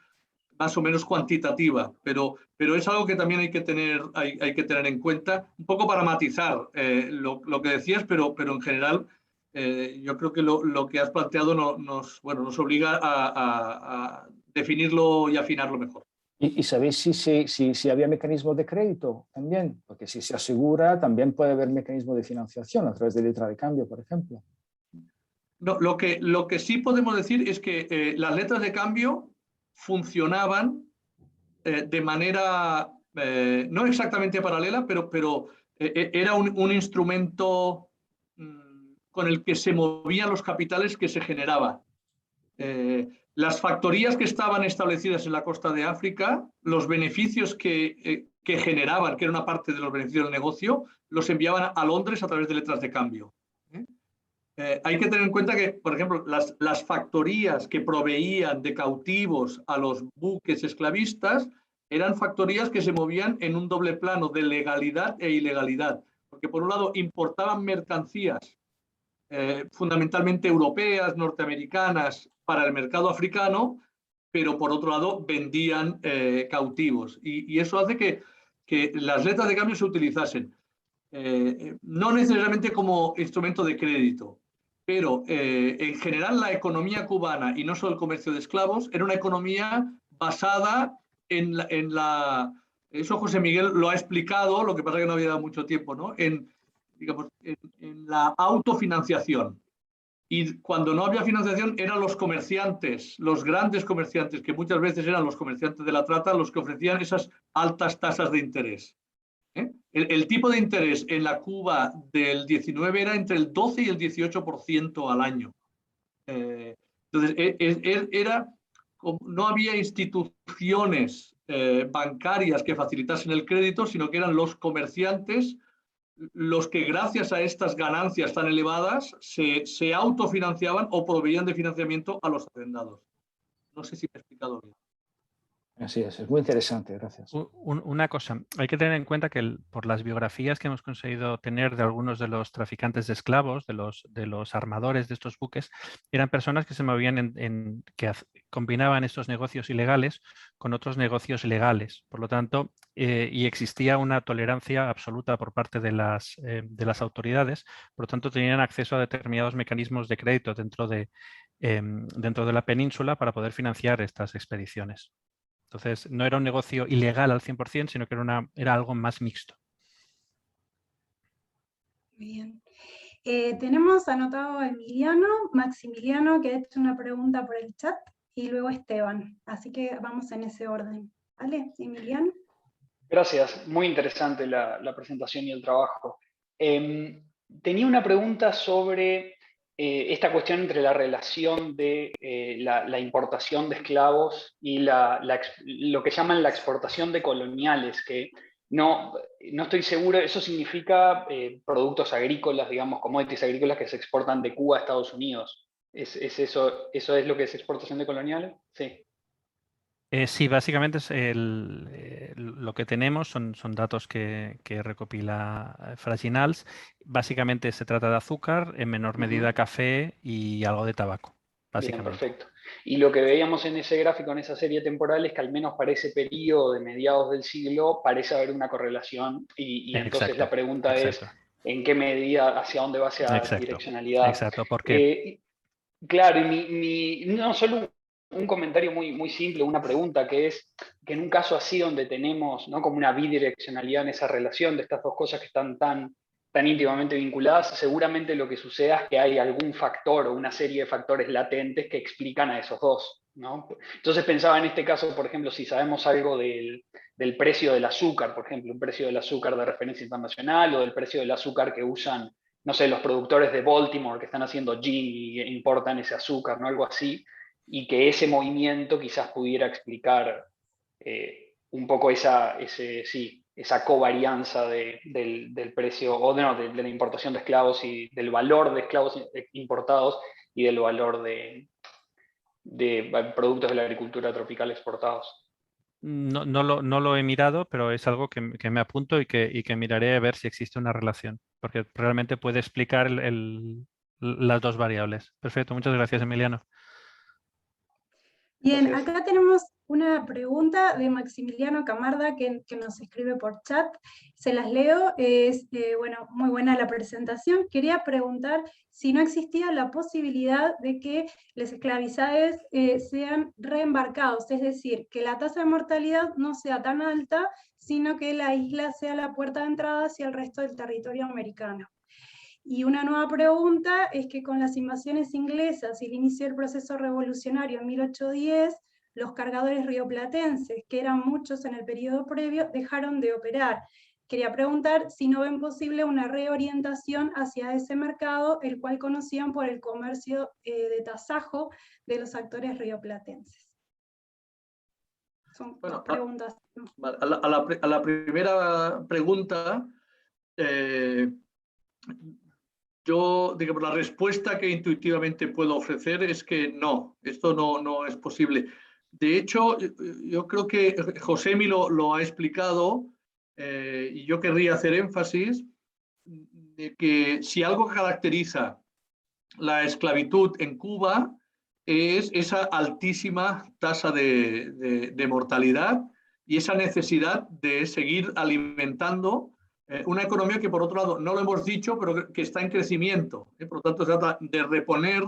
más o menos cuantitativa, pero es algo que también hay que tener en cuenta, un poco para matizar lo que decías, pero en general yo creo que lo que has planteado nos obliga a definirlo y afinarlo mejor. ¿Y sabéis si había mecanismo de crédito también? Porque si se asegura, también puede haber mecanismo de financiación a través de letra de cambio, por ejemplo. No, lo que sí podemos decir es que las letras de cambio funcionaban de manera no exactamente paralela, pero era un instrumento con el que se movían los capitales que se generaba. Las factorías que estaban establecidas en la costa de África, los beneficios que generaban, que era una parte de los beneficios del negocio, los enviaban a Londres a través de letras de cambio. Hay que tener en cuenta que, por ejemplo, las factorías que proveían de cautivos a los buques esclavistas eran factorías que se movían en un doble plano de legalidad e ilegalidad, porque por un lado importaban mercancías fundamentalmente europeas, norteamericanas, para el mercado africano, pero por otro lado vendían cautivos. Y eso hace que las letras de cambio se utilizasen, no necesariamente como instrumento de crédito, pero en general la economía cubana, y no solo el comercio de esclavos, era una economía basada en la eso José Miguel lo ha explicado, lo que pasa es que no había dado mucho tiempo, ¿no? Digamos, en la autofinanciación. Y cuando no había financiación eran los comerciantes, los grandes comerciantes, que muchas veces eran los comerciantes de la trata, los que ofrecían esas altas tasas de interés. El tipo de interés en la Cuba del 19 era entre el 12 y el 18% al año. Entonces, no había instituciones bancarias que facilitasen el crédito, sino que eran los comerciantes los que gracias a estas ganancias tan elevadas se autofinanciaban o proveían de financiamiento a los hacendados. No sé si me he explicado bien. Así es muy interesante, gracias. Una cosa, hay que tener en cuenta que por las biografías que hemos conseguido tener de algunos de los traficantes de esclavos, de los armadores de estos buques, eran personas que se movían que combinaban estos negocios ilegales con otros negocios legales. Por lo tanto, y existía una tolerancia absoluta por parte de las autoridades, por lo tanto tenían acceso a determinados mecanismos de crédito dentro de la península para poder financiar estas expediciones. Entonces, no era un negocio ilegal al 100%, sino que era algo más mixto. Bien. Tenemos anotado a Maximiliano, que ha hecho una pregunta por el chat, y luego Esteban. Así que vamos en ese orden. ¿Vale, Emiliano? Gracias. Muy interesante la presentación y el trabajo. Tenía una pregunta sobre esta cuestión entre la relación de la importación de esclavos y lo que llaman la exportación de coloniales, que no estoy seguro, eso significa productos agrícolas, digamos, commodities agrícolas que se exportan de Cuba a Estados Unidos. ¿Es eso es lo que es exportación de coloniales? Sí. Sí, básicamente lo que tenemos son datos que recopila Fraginals. Básicamente se trata de azúcar, en menor medida café y algo de tabaco, básicamente. Bien, perfecto. Y lo que veíamos en ese gráfico, en esa serie temporal, es que al menos para ese periodo de mediados del siglo parece haber una correlación y entonces Exacto, la pregunta es exacto, en qué medida, hacia dónde va esa exacto, direccionalidad. exacto. ¿Por qué? Claro, no solo un comentario muy simple, una pregunta, que es que en un caso así donde tenemos, ¿no?, como una bidireccionalidad en esa relación de estas dos cosas que están tan íntimamente vinculadas, seguramente lo que suceda es que hay algún factor o una serie de factores latentes que explican a esos dos, ¿no? Entonces pensaba en este caso, por ejemplo, si sabemos algo del precio del azúcar, por ejemplo, un precio del azúcar de referencia internacional o del precio del azúcar que usan, no sé, los productores de Baltimore que están haciendo gin y importan ese azúcar, ¿no? Algo así, y que ese movimiento quizás pudiera explicar un poco esa covarianza del precio, o no, de la importación de esclavos y del valor de esclavos importados y del valor de productos de la agricultura tropical exportados. No, no lo he mirado, pero es algo que me apunto y que miraré a ver si existe una relación, porque realmente puede explicar las dos variables. Perfecto, muchas gracias, Emiliano. Bien, Gracias. acá tenemos una pregunta de Maximiliano Camarda que nos escribe por chat. Se las leo. Bueno, muy buena la presentación. Quería preguntar si no existía la posibilidad de que los esclavizados sean reembarcados, es decir, que la tasa de mortalidad no sea tan alta, sino que la isla sea la puerta de entrada hacia el resto del territorio americano. Y una nueva pregunta es que con las invasiones inglesas y el inicio del proceso revolucionario en 1810, los cargadores rioplatenses, que eran muchos en el periodo previo, dejaron de operar. Quería preguntar si no ven posible una reorientación hacia ese mercado, el cual conocían por el comercio de tasajo de los actores rioplatenses. Son dos preguntas. A la primera pregunta, yo, digamos, la respuesta que intuitivamente puedo ofrecer es que no, esto no es posible. De hecho, yo creo que Josemi lo ha explicado y yo querría hacer énfasis de que si algo caracteriza la esclavitud en Cuba es esa altísima tasa de mortalidad y esa necesidad de seguir alimentando una economía que, por otro lado, no lo hemos dicho, pero que está en crecimiento. Por lo tanto, se trata de reponer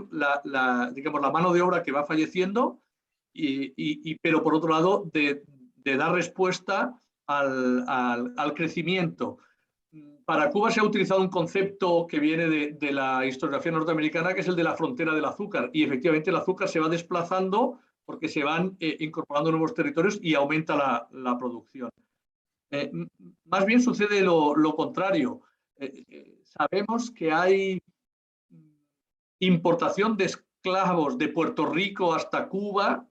digamos, la mano de obra que va falleciendo, pero, por otro lado, de dar respuesta al crecimiento. Para Cuba se ha utilizado un concepto que viene de la historiografía norteamericana, que es el de la frontera del azúcar. Y, efectivamente, el azúcar se va desplazando porque se van incorporando nuevos territorios y aumenta la producción. Más bien sucede lo contrario. Sabemos que hay importación de esclavos de Puerto Rico hasta Cuba.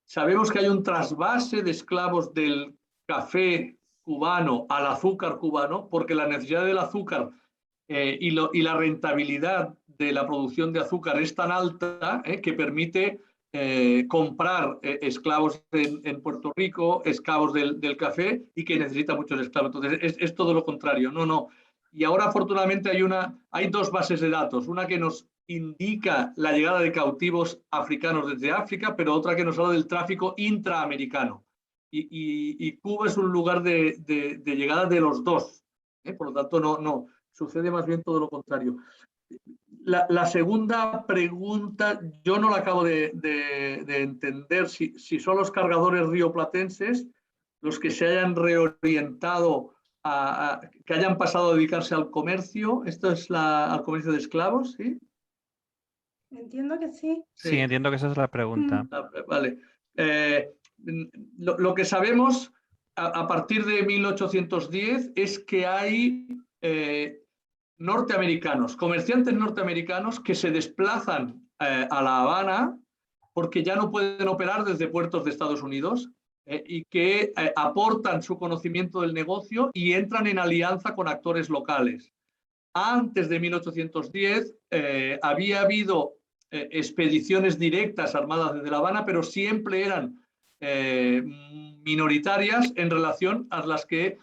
Sabemos que hay un trasvase de esclavos del café cubano al azúcar cubano, porque la necesidad del azúcar y la rentabilidad de la producción de azúcar es tan alta que permite comprar esclavos en Puerto Rico, esclavos del café, y que necesita muchos esclavos. Entonces es todo lo contrario. No. Y ahora, afortunadamente, hay dos bases de datos. Una que nos indica la llegada de cautivos africanos desde África, pero otra que nos habla del tráfico intraamericano. Y Cuba es un lugar de llegada de los dos. Por lo tanto, no. Sucede más bien todo lo contrario. La segunda pregunta, yo no la acabo de entender, si son los cargadores rioplatenses los que se hayan reorientado, que hayan pasado a dedicarse al comercio. ¿Esto es al comercio de esclavos? ¿Sí? Entiendo que sí. Sí, entiendo que esa es la pregunta. Vale. Lo que sabemos a partir de 1810 es que hay norteamericanos, comerciantes norteamericanos que se desplazan a La Habana porque ya no pueden operar desde puertos de Estados Unidos y que aportan su conocimiento del negocio y entran en alianza con actores locales. Antes de 1810 había habido expediciones directas armadas desde La Habana, pero siempre eran minoritarias en relación a las que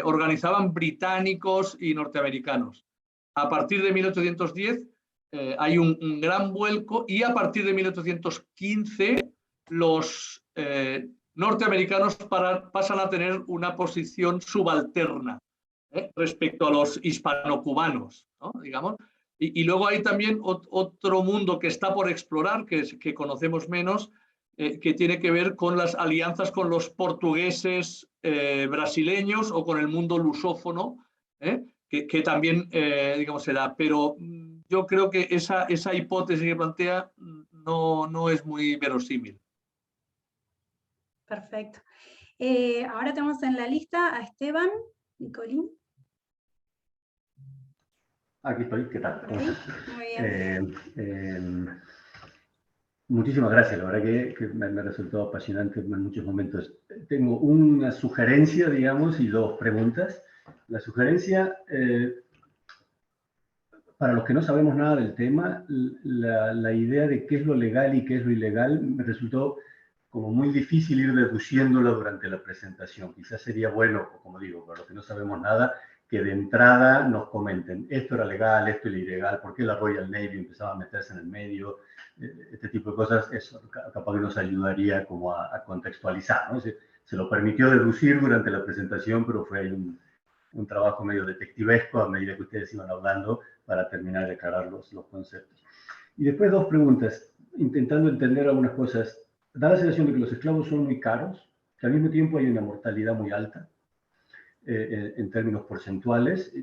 organizaban británicos y norteamericanos. A partir de 1810 hay un gran vuelco y a partir de 1815 los norteamericanos pasan a tener una posición subalterna respecto a los hispano-cubanos, ¿no? Digamos. Y luego hay también otro mundo que está por explorar, que conocemos menos, que tiene que ver con las alianzas con los portugueses brasileños o con el mundo lusófono, que también, digamos, se da. Pero yo creo que esa hipótesis que plantea no es muy verosímil. Perfecto. Ahora tenemos en la lista a Esteban Nicolín. Aquí estoy, ¿qué tal? Muy bien. Muchísimas gracias, la verdad que me resultó apasionante en muchos momentos. Tengo una sugerencia, digamos, y dos preguntas. La sugerencia, para los que no sabemos nada del tema, la idea de qué es lo legal y qué es lo ilegal me resultó como muy difícil ir deduciéndolo durante la presentación. Quizás sería bueno, como digo, para los que no sabemos nada, que de entrada nos comenten, esto era legal, esto era ilegal, por qué la Royal Navy empezaba a meterse en el medio, este tipo de cosas, eso capaz que nos ayudaría como a contextualizar, ¿no? Se lo permitió deducir durante la presentación, pero fue ahí un trabajo medio detectivesco a medida que ustedes iban hablando para terminar de aclarar los conceptos. Y después dos preguntas, intentando entender algunas cosas. Da la sensación de que los esclavos son muy caros, que al mismo tiempo hay una mortalidad muy alta, en términos porcentuales.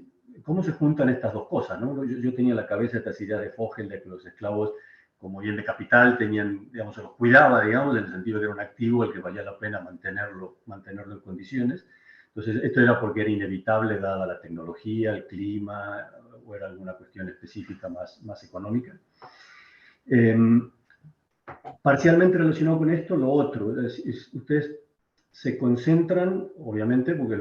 ¿Cómo se juntan estas dos cosas, ¿no? Yo tenía en la cabeza estas ideas de Fogel de que los esclavos, como bien de capital, tenían, digamos, se los cuidaba, digamos, en el sentido de que era un activo el que valía la pena mantenerlo en condiciones. Entonces, esto era porque era inevitable dada la tecnología, el clima, o era alguna cuestión específica más económica. Parcialmente relacionado con esto, lo otro, ustedes se concentran, obviamente, porque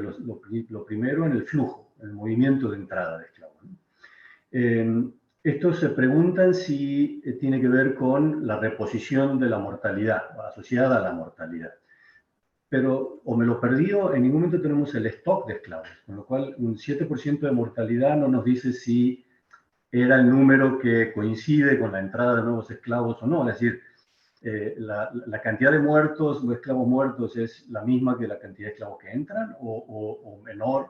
lo primero en el flujo, en el movimiento de entrada de esclavos, ¿no? Estos se preguntan si tiene que ver con la reposición de la mortalidad, asociada a la mortalidad. Pero, o me lo perdí, o en ningún momento tenemos el stock de esclavos, con lo cual un 7% de mortalidad no nos dice si era el número que coincide con la entrada de nuevos esclavos o no, es decir, la cantidad de muertos o esclavos muertos es la misma que la cantidad de esclavos que entran o menor.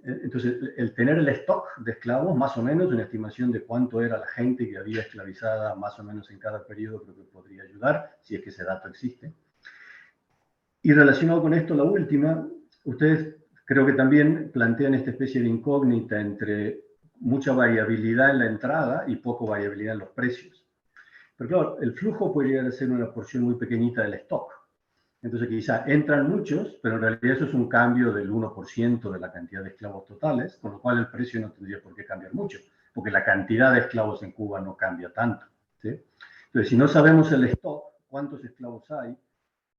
Entonces, el tener el stock de esclavos, más o menos, una estimación de cuánto era la gente que había esclavizada más o menos en cada periodo, creo que podría ayudar, si es que ese dato existe. Y relacionado con esto, la última, ustedes creo que también plantean esta especie de incógnita entre mucha variabilidad en la entrada y poco variabilidad en los precios. Pero claro, el flujo podría ser una porción muy pequeñita del stock. Entonces quizá entran muchos, pero en realidad eso es un cambio del 1% de la cantidad de esclavos totales, con lo cual el precio no tendría por qué cambiar mucho, porque la cantidad de esclavos en Cuba no cambia tanto, ¿sí? Entonces, si no sabemos el stock, cuántos esclavos hay,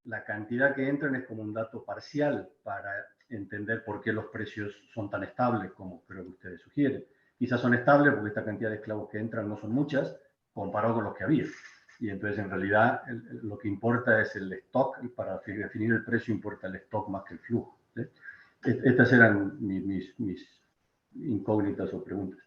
la cantidad que entran es como un dato parcial para entender por qué los precios son tan estables como creo que ustedes sugieren. Quizás son estables porque esta cantidad de esclavos que entran no son muchas, comparado con los que había. Y entonces, en realidad, lo que importa es el stock. Para definir el precio importa el stock más que el flujo, ¿sí? Estas eran mis incógnitas o preguntas.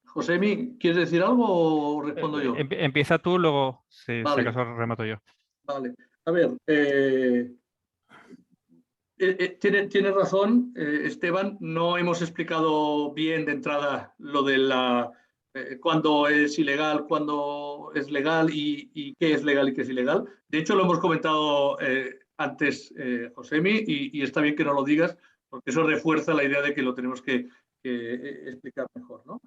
Josemi, ¿quieres decir algo o respondo yo? Empieza tú, luego, si Vale. acaso, remato yo. Vale. A ver, tiene razón, Esteban. No hemos explicado bien de entrada lo de cuándo es ilegal, cuándo es legal y qué es legal y qué es ilegal. De hecho, lo hemos comentado antes, Josemi, y está bien que no lo digas, porque eso refuerza la idea de que lo tenemos que explicar mejor, ¿no?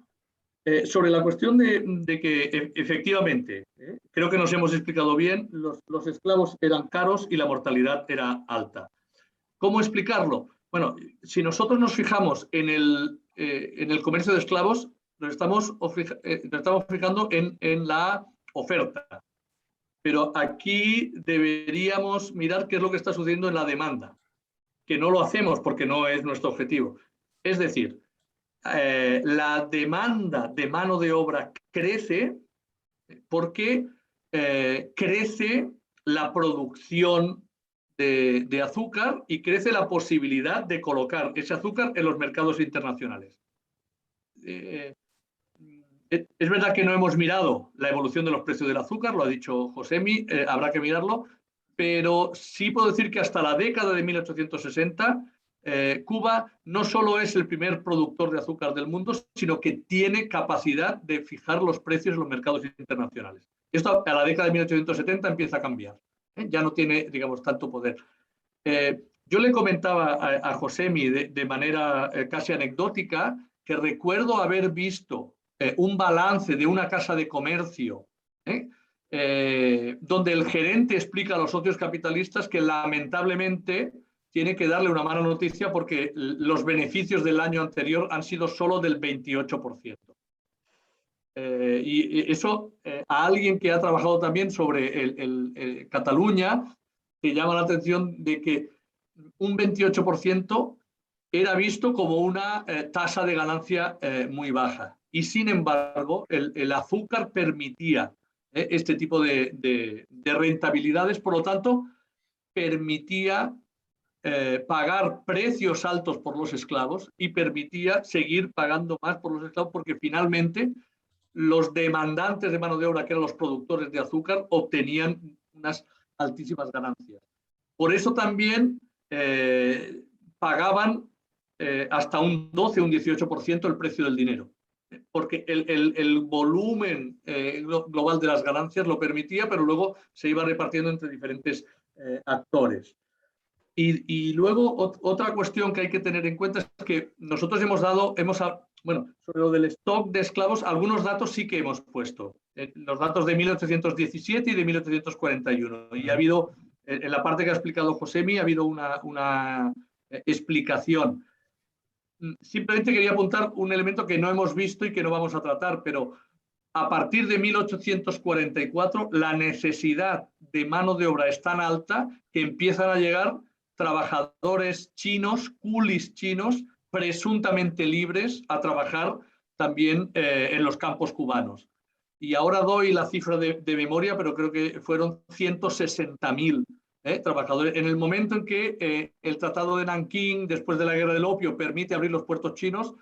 Sobre la cuestión de que efectivamente, creo que nos hemos explicado bien, los esclavos eran caros y la mortalidad era alta. ¿Cómo explicarlo? Bueno, si nosotros nos fijamos en el comercio de esclavos, nos estamos fijando en la oferta. Pero aquí deberíamos mirar qué es lo que está sucediendo en la demanda, que no lo hacemos porque no es nuestro objetivo. Es decir, la demanda de mano de obra crece porque crece la producción de azúcar y crece la posibilidad de colocar ese azúcar en los mercados internacionales. Es verdad que no hemos mirado la evolución de los precios del azúcar, lo ha dicho Josemi, habrá que mirarlo, pero sí puedo decir que hasta la década de 1860 Cuba no solo es el primer productor de azúcar del mundo, sino que tiene capacidad de fijar los precios en los mercados internacionales. Esto a la década de 1870 empieza a cambiar. Ya no tiene, digamos, tanto poder. Yo le comentaba a Josemi de manera casi anecdótica que recuerdo haber visto un balance de una casa de comercio donde el gerente explica a los socios capitalistas que lamentablemente tiene que darle una mala noticia porque los beneficios del año anterior han sido solo del 28%. Y eso a alguien que ha trabajado también sobre Cataluña, te llama la atención de que un 28% era visto como una tasa de ganancia muy baja. Y sin embargo, el azúcar permitía este tipo de rentabilidades, por lo tanto, permitía pagar precios altos por los esclavos y permitía seguir pagando más por los esclavos porque finalmente los demandantes de mano de obra, que eran los productores de azúcar, obtenían unas altísimas ganancias. Por eso también pagaban hasta un 12, un 18% el precio del dinero, porque el volumen global de las ganancias lo permitía, pero luego se iba repartiendo entre diferentes actores. Y luego otra cuestión que hay que tener en cuenta es que nosotros bueno, sobre lo del stock de esclavos, algunos datos sí que hemos puesto. Los datos de 1817 y de 1841. Y ha habido, en la parte que ha explicado Josemi, ha habido una explicación. Simplemente quería apuntar un elemento que no hemos visto y que no vamos a tratar, pero a partir de 1844 la necesidad de mano de obra es tan alta que empiezan a llegar trabajadores chinos, coolies chinos, presuntamente libres a trabajar también en los campos cubanos. Y ahora doy la cifra de memoria, pero creo que fueron 160.000 trabajadores. En el momento en que el Tratado de Nankín, después de la Guerra del Opio, permite abrir los puertos chinos,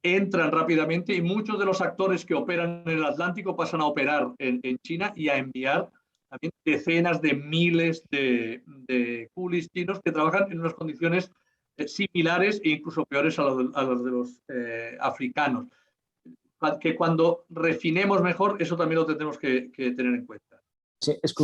entran rápidamente y muchos de los actores que operan en el Atlántico pasan a operar en China y a enviar también decenas de miles de coolies chinos que trabajan en unas condiciones similares e incluso peores a las de los africanos. Que cuando refinemos mejor, eso también lo tendremos que tener en cuenta. Sí, es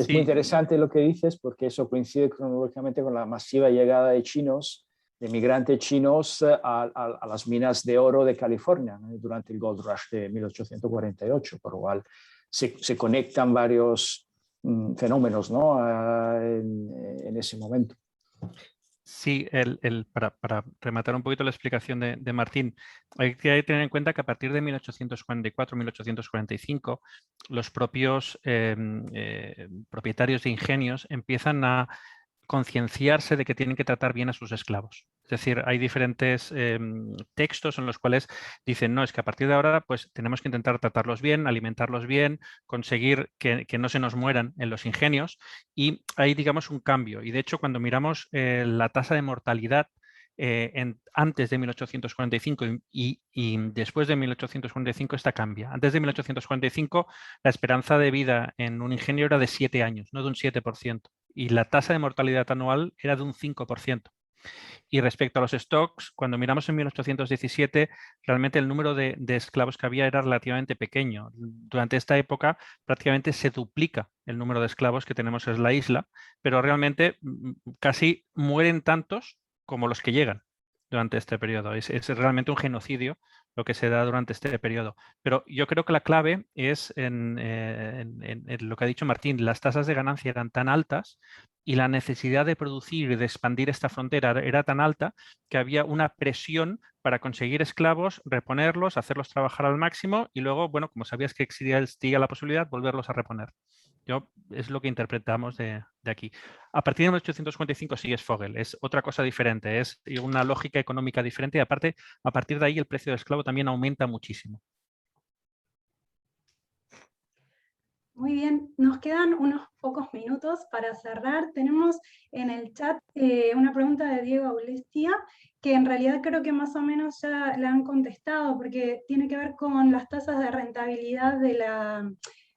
muy interesante lo que dices porque eso coincide cronológicamente con la masiva llegada de chinos, de migrantes chinos a las minas de oro de California, ¿no? Durante el Gold Rush de 1848, por lo cual se conectan varios fenómenos, ¿no? en ese momento. Sí, para rematar un poquito la explicación de Martín, hay que tener en cuenta que a partir de 1844-1845 los propios propietarios de ingenios empiezan a concienciarse de que tienen que tratar bien a sus esclavos. Es decir, hay diferentes textos en los cuales dicen, no, es que a partir de ahora pues tenemos que intentar tratarlos bien, alimentarlos bien, conseguir que no se nos mueran en los ingenios, y hay, digamos, un cambio. Y de hecho, cuando miramos la tasa de mortalidad antes de 1845 y después de 1845, esta cambia. Antes de 1845 la esperanza de vida en un ingenio era de 7 años, no de un 7%. Y la tasa de mortalidad anual era de un 5%. Y respecto a los stocks, cuando miramos en 1817, realmente el número de esclavos que había era relativamente pequeño. Durante esta época prácticamente se duplica el número de esclavos que tenemos en la isla, pero realmente casi mueren tantos como los que llegan durante este periodo. Es realmente un genocidio lo que se da durante este periodo. Pero yo creo que la clave es en lo que ha dicho Martín. Las tasas de ganancia eran tan altas y la necesidad de producir y de expandir esta frontera era tan alta que había una presión para conseguir esclavos, reponerlos, hacerlos trabajar al máximo y luego, bueno, como sabías que existía la posibilidad, volverlos a reponer. Es lo que interpretamos de aquí. A partir de 1855 sí es Fogel, es otra cosa diferente, es una lógica económica diferente y aparte, a partir de ahí el precio del esclavo también aumenta muchísimo. Muy bien, nos quedan unos pocos minutos para cerrar. Tenemos en el chat una pregunta de Diego Aulestia, que en realidad creo que más o menos ya la han contestado, porque tiene que ver con las tasas de rentabilidad de la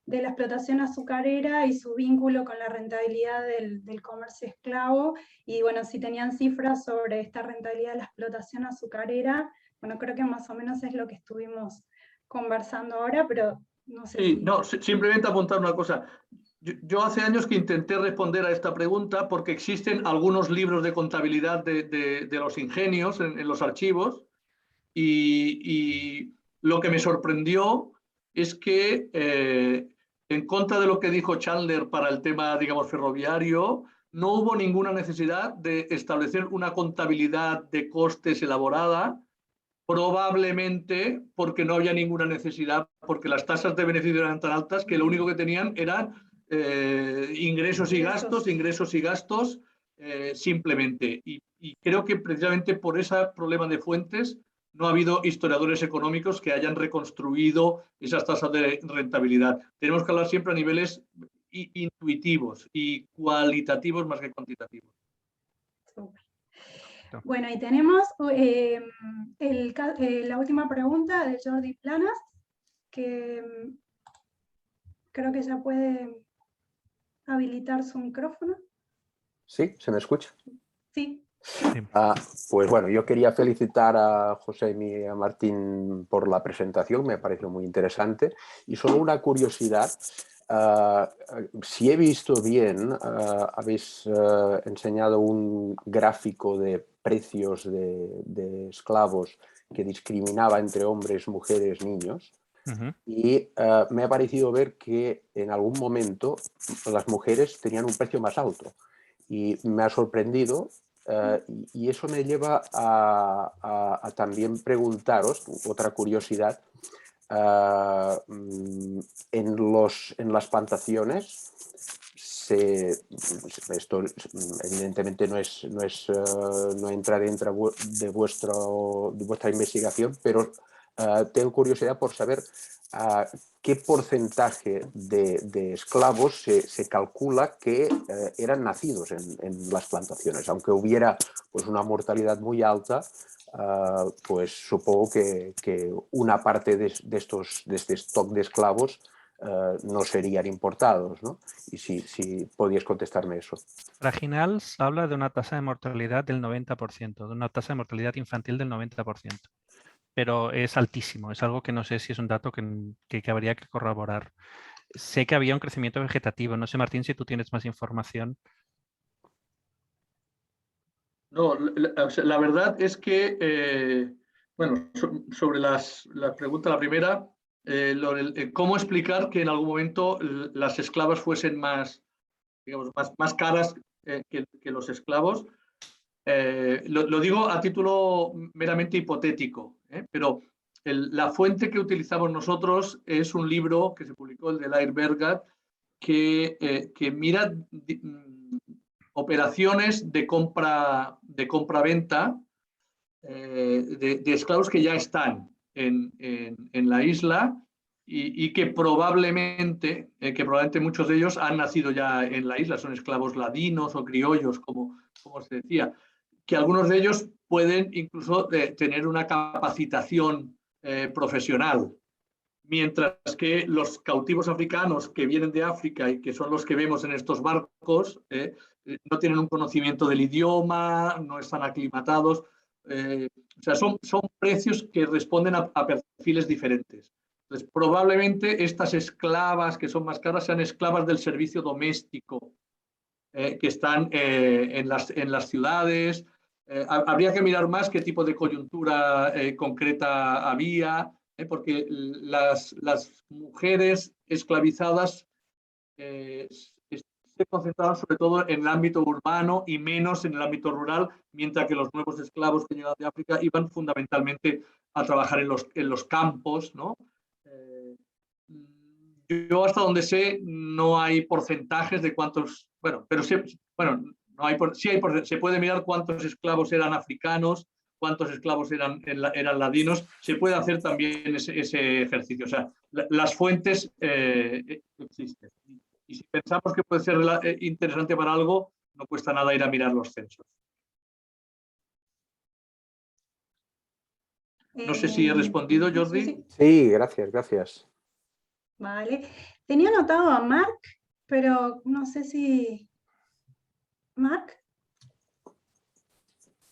explotación azucarera y su vínculo con la rentabilidad del comercio esclavo. Y bueno, si tenían cifras sobre esta rentabilidad de la explotación azucarera, bueno, creo que más o menos es lo que estuvimos conversando ahora, pero no sé Sí, si... no, simplemente apuntar una cosa. Yo hace años que intenté responder a esta pregunta porque existen algunos libros de contabilidad de los ingenios en los archivos y lo que me sorprendió es que en contra de lo que dijo Chandler para el tema, digamos, ferroviario, no hubo ninguna necesidad de establecer una contabilidad de costes elaborada, probablemente porque no había ninguna necesidad, porque las tasas de beneficio eran tan altas que lo único que tenían eran ingresos y gastos, simplemente. Y creo que precisamente por ese problema de fuentes no ha habido historiadores económicos que hayan reconstruido esas tasas de rentabilidad. Tenemos que hablar siempre a niveles intuitivos y cualitativos más que cuantitativos. Super. Bueno, y tenemos la última pregunta de Jordi Planas, que creo que ya puede habilitar su micrófono. ¿Sí? ¿Se me escucha? Sí. Pues bueno, yo quería felicitar a José y a Martín por la presentación, me pareció muy interesante. Y solo una curiosidad, si he visto bien, habéis enseñado un gráfico de precios de esclavos que discriminaba entre hombres, mujeres, niños. Y me ha parecido ver que en algún momento las mujeres tenían un precio más alto. Y me ha sorprendido. Y eso me lleva a también preguntaros, otra curiosidad, en las plantaciones, esto evidentemente no entra dentro de vuestra investigación, pero tengo curiosidad por saber qué porcentaje de esclavos se calcula que eran nacidos en las plantaciones. Aunque hubiera pues, una mortalidad muy alta, pues supongo que una parte de este stock de esclavos no serían importados, ¿no? Y si podías contestarme eso. Fraginals habla de una tasa de mortalidad del 90%, de una tasa de mortalidad infantil del 90%. Pero es altísimo, es algo que no sé si es un dato que habría que corroborar. Sé que había un crecimiento vegetativo, no sé, Martín, si tú tienes más información. No, la verdad es que, bueno, sobre la pregunta, la primera, ¿cómo explicar que en algún momento las esclavas fuesen más, digamos, más caras que los esclavos? Lo digo a título meramente hipotético, pero la fuente que utilizamos nosotros es un libro que se publicó, el de Lair Bergat, que mira operaciones de compra-venta de esclavos que ya están en la isla y que probablemente muchos de ellos han nacido ya en la isla, son esclavos ladinos o criollos, como se decía, que algunos de ellos pueden incluso tener una capacitación profesional, mientras que los cautivos africanos que vienen de África y que son los que vemos en estos barcos no tienen un conocimiento del idioma, no están aclimatados, o sea, son precios que responden a perfiles diferentes. Entonces, probablemente estas esclavas que son más caras sean esclavas del servicio doméstico, que están en las ciudades. Habría que mirar más qué tipo de coyuntura concreta había, porque las mujeres esclavizadas se concentraban sobre todo en el ámbito urbano y menos en el ámbito rural, mientras que los nuevos esclavos que llegaban de África iban fundamentalmente a trabajar en los campos, ¿no? Yo hasta donde sé no hay porcentajes de cuántos, bueno, pero sí, bueno, no hay, sí hay, se puede mirar cuántos esclavos eran africanos cuántos esclavos eran ladinos, se puede hacer también ese ejercicio. O sea, las fuentes existen. Y si pensamos que puede ser interesante para algo, no cuesta nada ir a mirar los censos. No sé si he respondido, Jordi. Sí. Sí, gracias. Vale. Tenía anotado a Marc, pero no sé si... ¿Marc?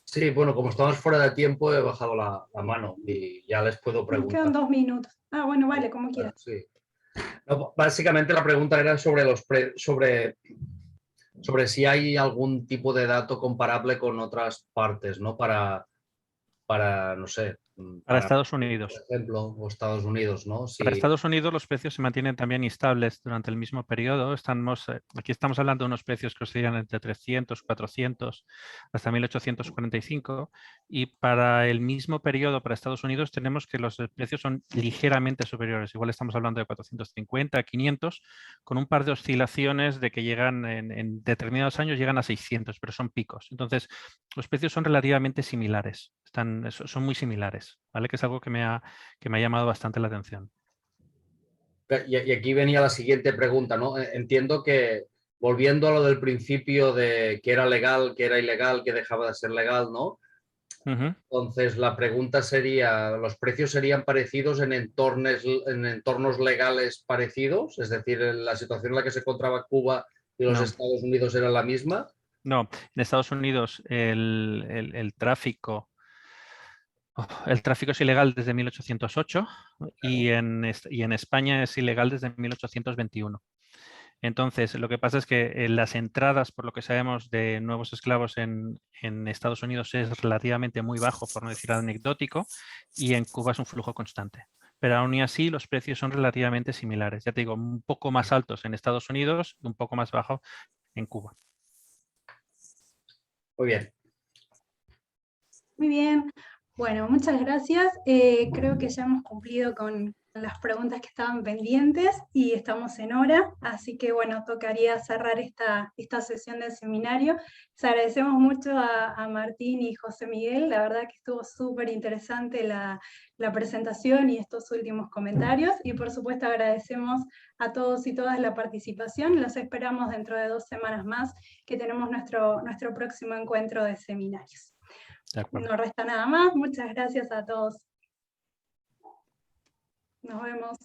Sí, bueno, como estamos fuera de tiempo, he bajado la mano y ya les puedo Me preguntar. quedan 2 minutos. Ah, bueno, vale, como quieras. Sí. No, básicamente la pregunta era sobre si hay algún tipo de dato comparable con otras partes, ¿no? Para no sé. Para Estados Unidos. Por ejemplo, o Estados Unidos, ¿no? Para Estados Unidos los precios se mantienen también estables durante el mismo periodo. Aquí estamos hablando de unos precios que oscilan entre 300, 400 hasta 1845 y para el mismo periodo para Estados Unidos tenemos que los precios son ligeramente superiores. Igual estamos hablando de 450, 500, con un par de oscilaciones de que llegan en determinados años llegan a 600, pero son picos. Entonces los precios son relativamente similares, son muy similares, ¿vale? Que es algo que me ha llamado bastante la atención. Y aquí venía la siguiente pregunta, ¿no? Entiendo que, volviendo a lo del principio de que era legal, que era ilegal, que dejaba de ser legal, ¿no? Entonces, la pregunta sería, ¿los precios serían parecidos en entornos legales parecidos? Es decir, la situación en la que se encontraba Cuba y los Estados Unidos era la misma. No, en Estados Unidos el tráfico es ilegal desde 1808 y en España es ilegal desde 1821. Entonces, lo que pasa es que las entradas, por lo que sabemos, de nuevos esclavos en Estados Unidos es relativamente muy bajo, por no decir anecdótico, y en Cuba es un flujo constante. Pero aún y así los precios son relativamente similares. Ya te digo, un poco más altos en Estados Unidos y un poco más bajo en Cuba. Muy bien. Muy bien. Bueno, muchas gracias. Creo que ya hemos cumplido con las preguntas que estaban pendientes y estamos en hora, así que bueno, tocaría cerrar esta sesión del seminario. Les agradecemos mucho a Martín y José Miguel, la verdad que estuvo súper interesante la presentación y estos últimos comentarios, y por supuesto agradecemos a todos y todas la participación. Los esperamos dentro de 2 semanas más, que tenemos nuestro próximo encuentro de seminarios. No resta nada más. Muchas gracias a todos. Nos vemos.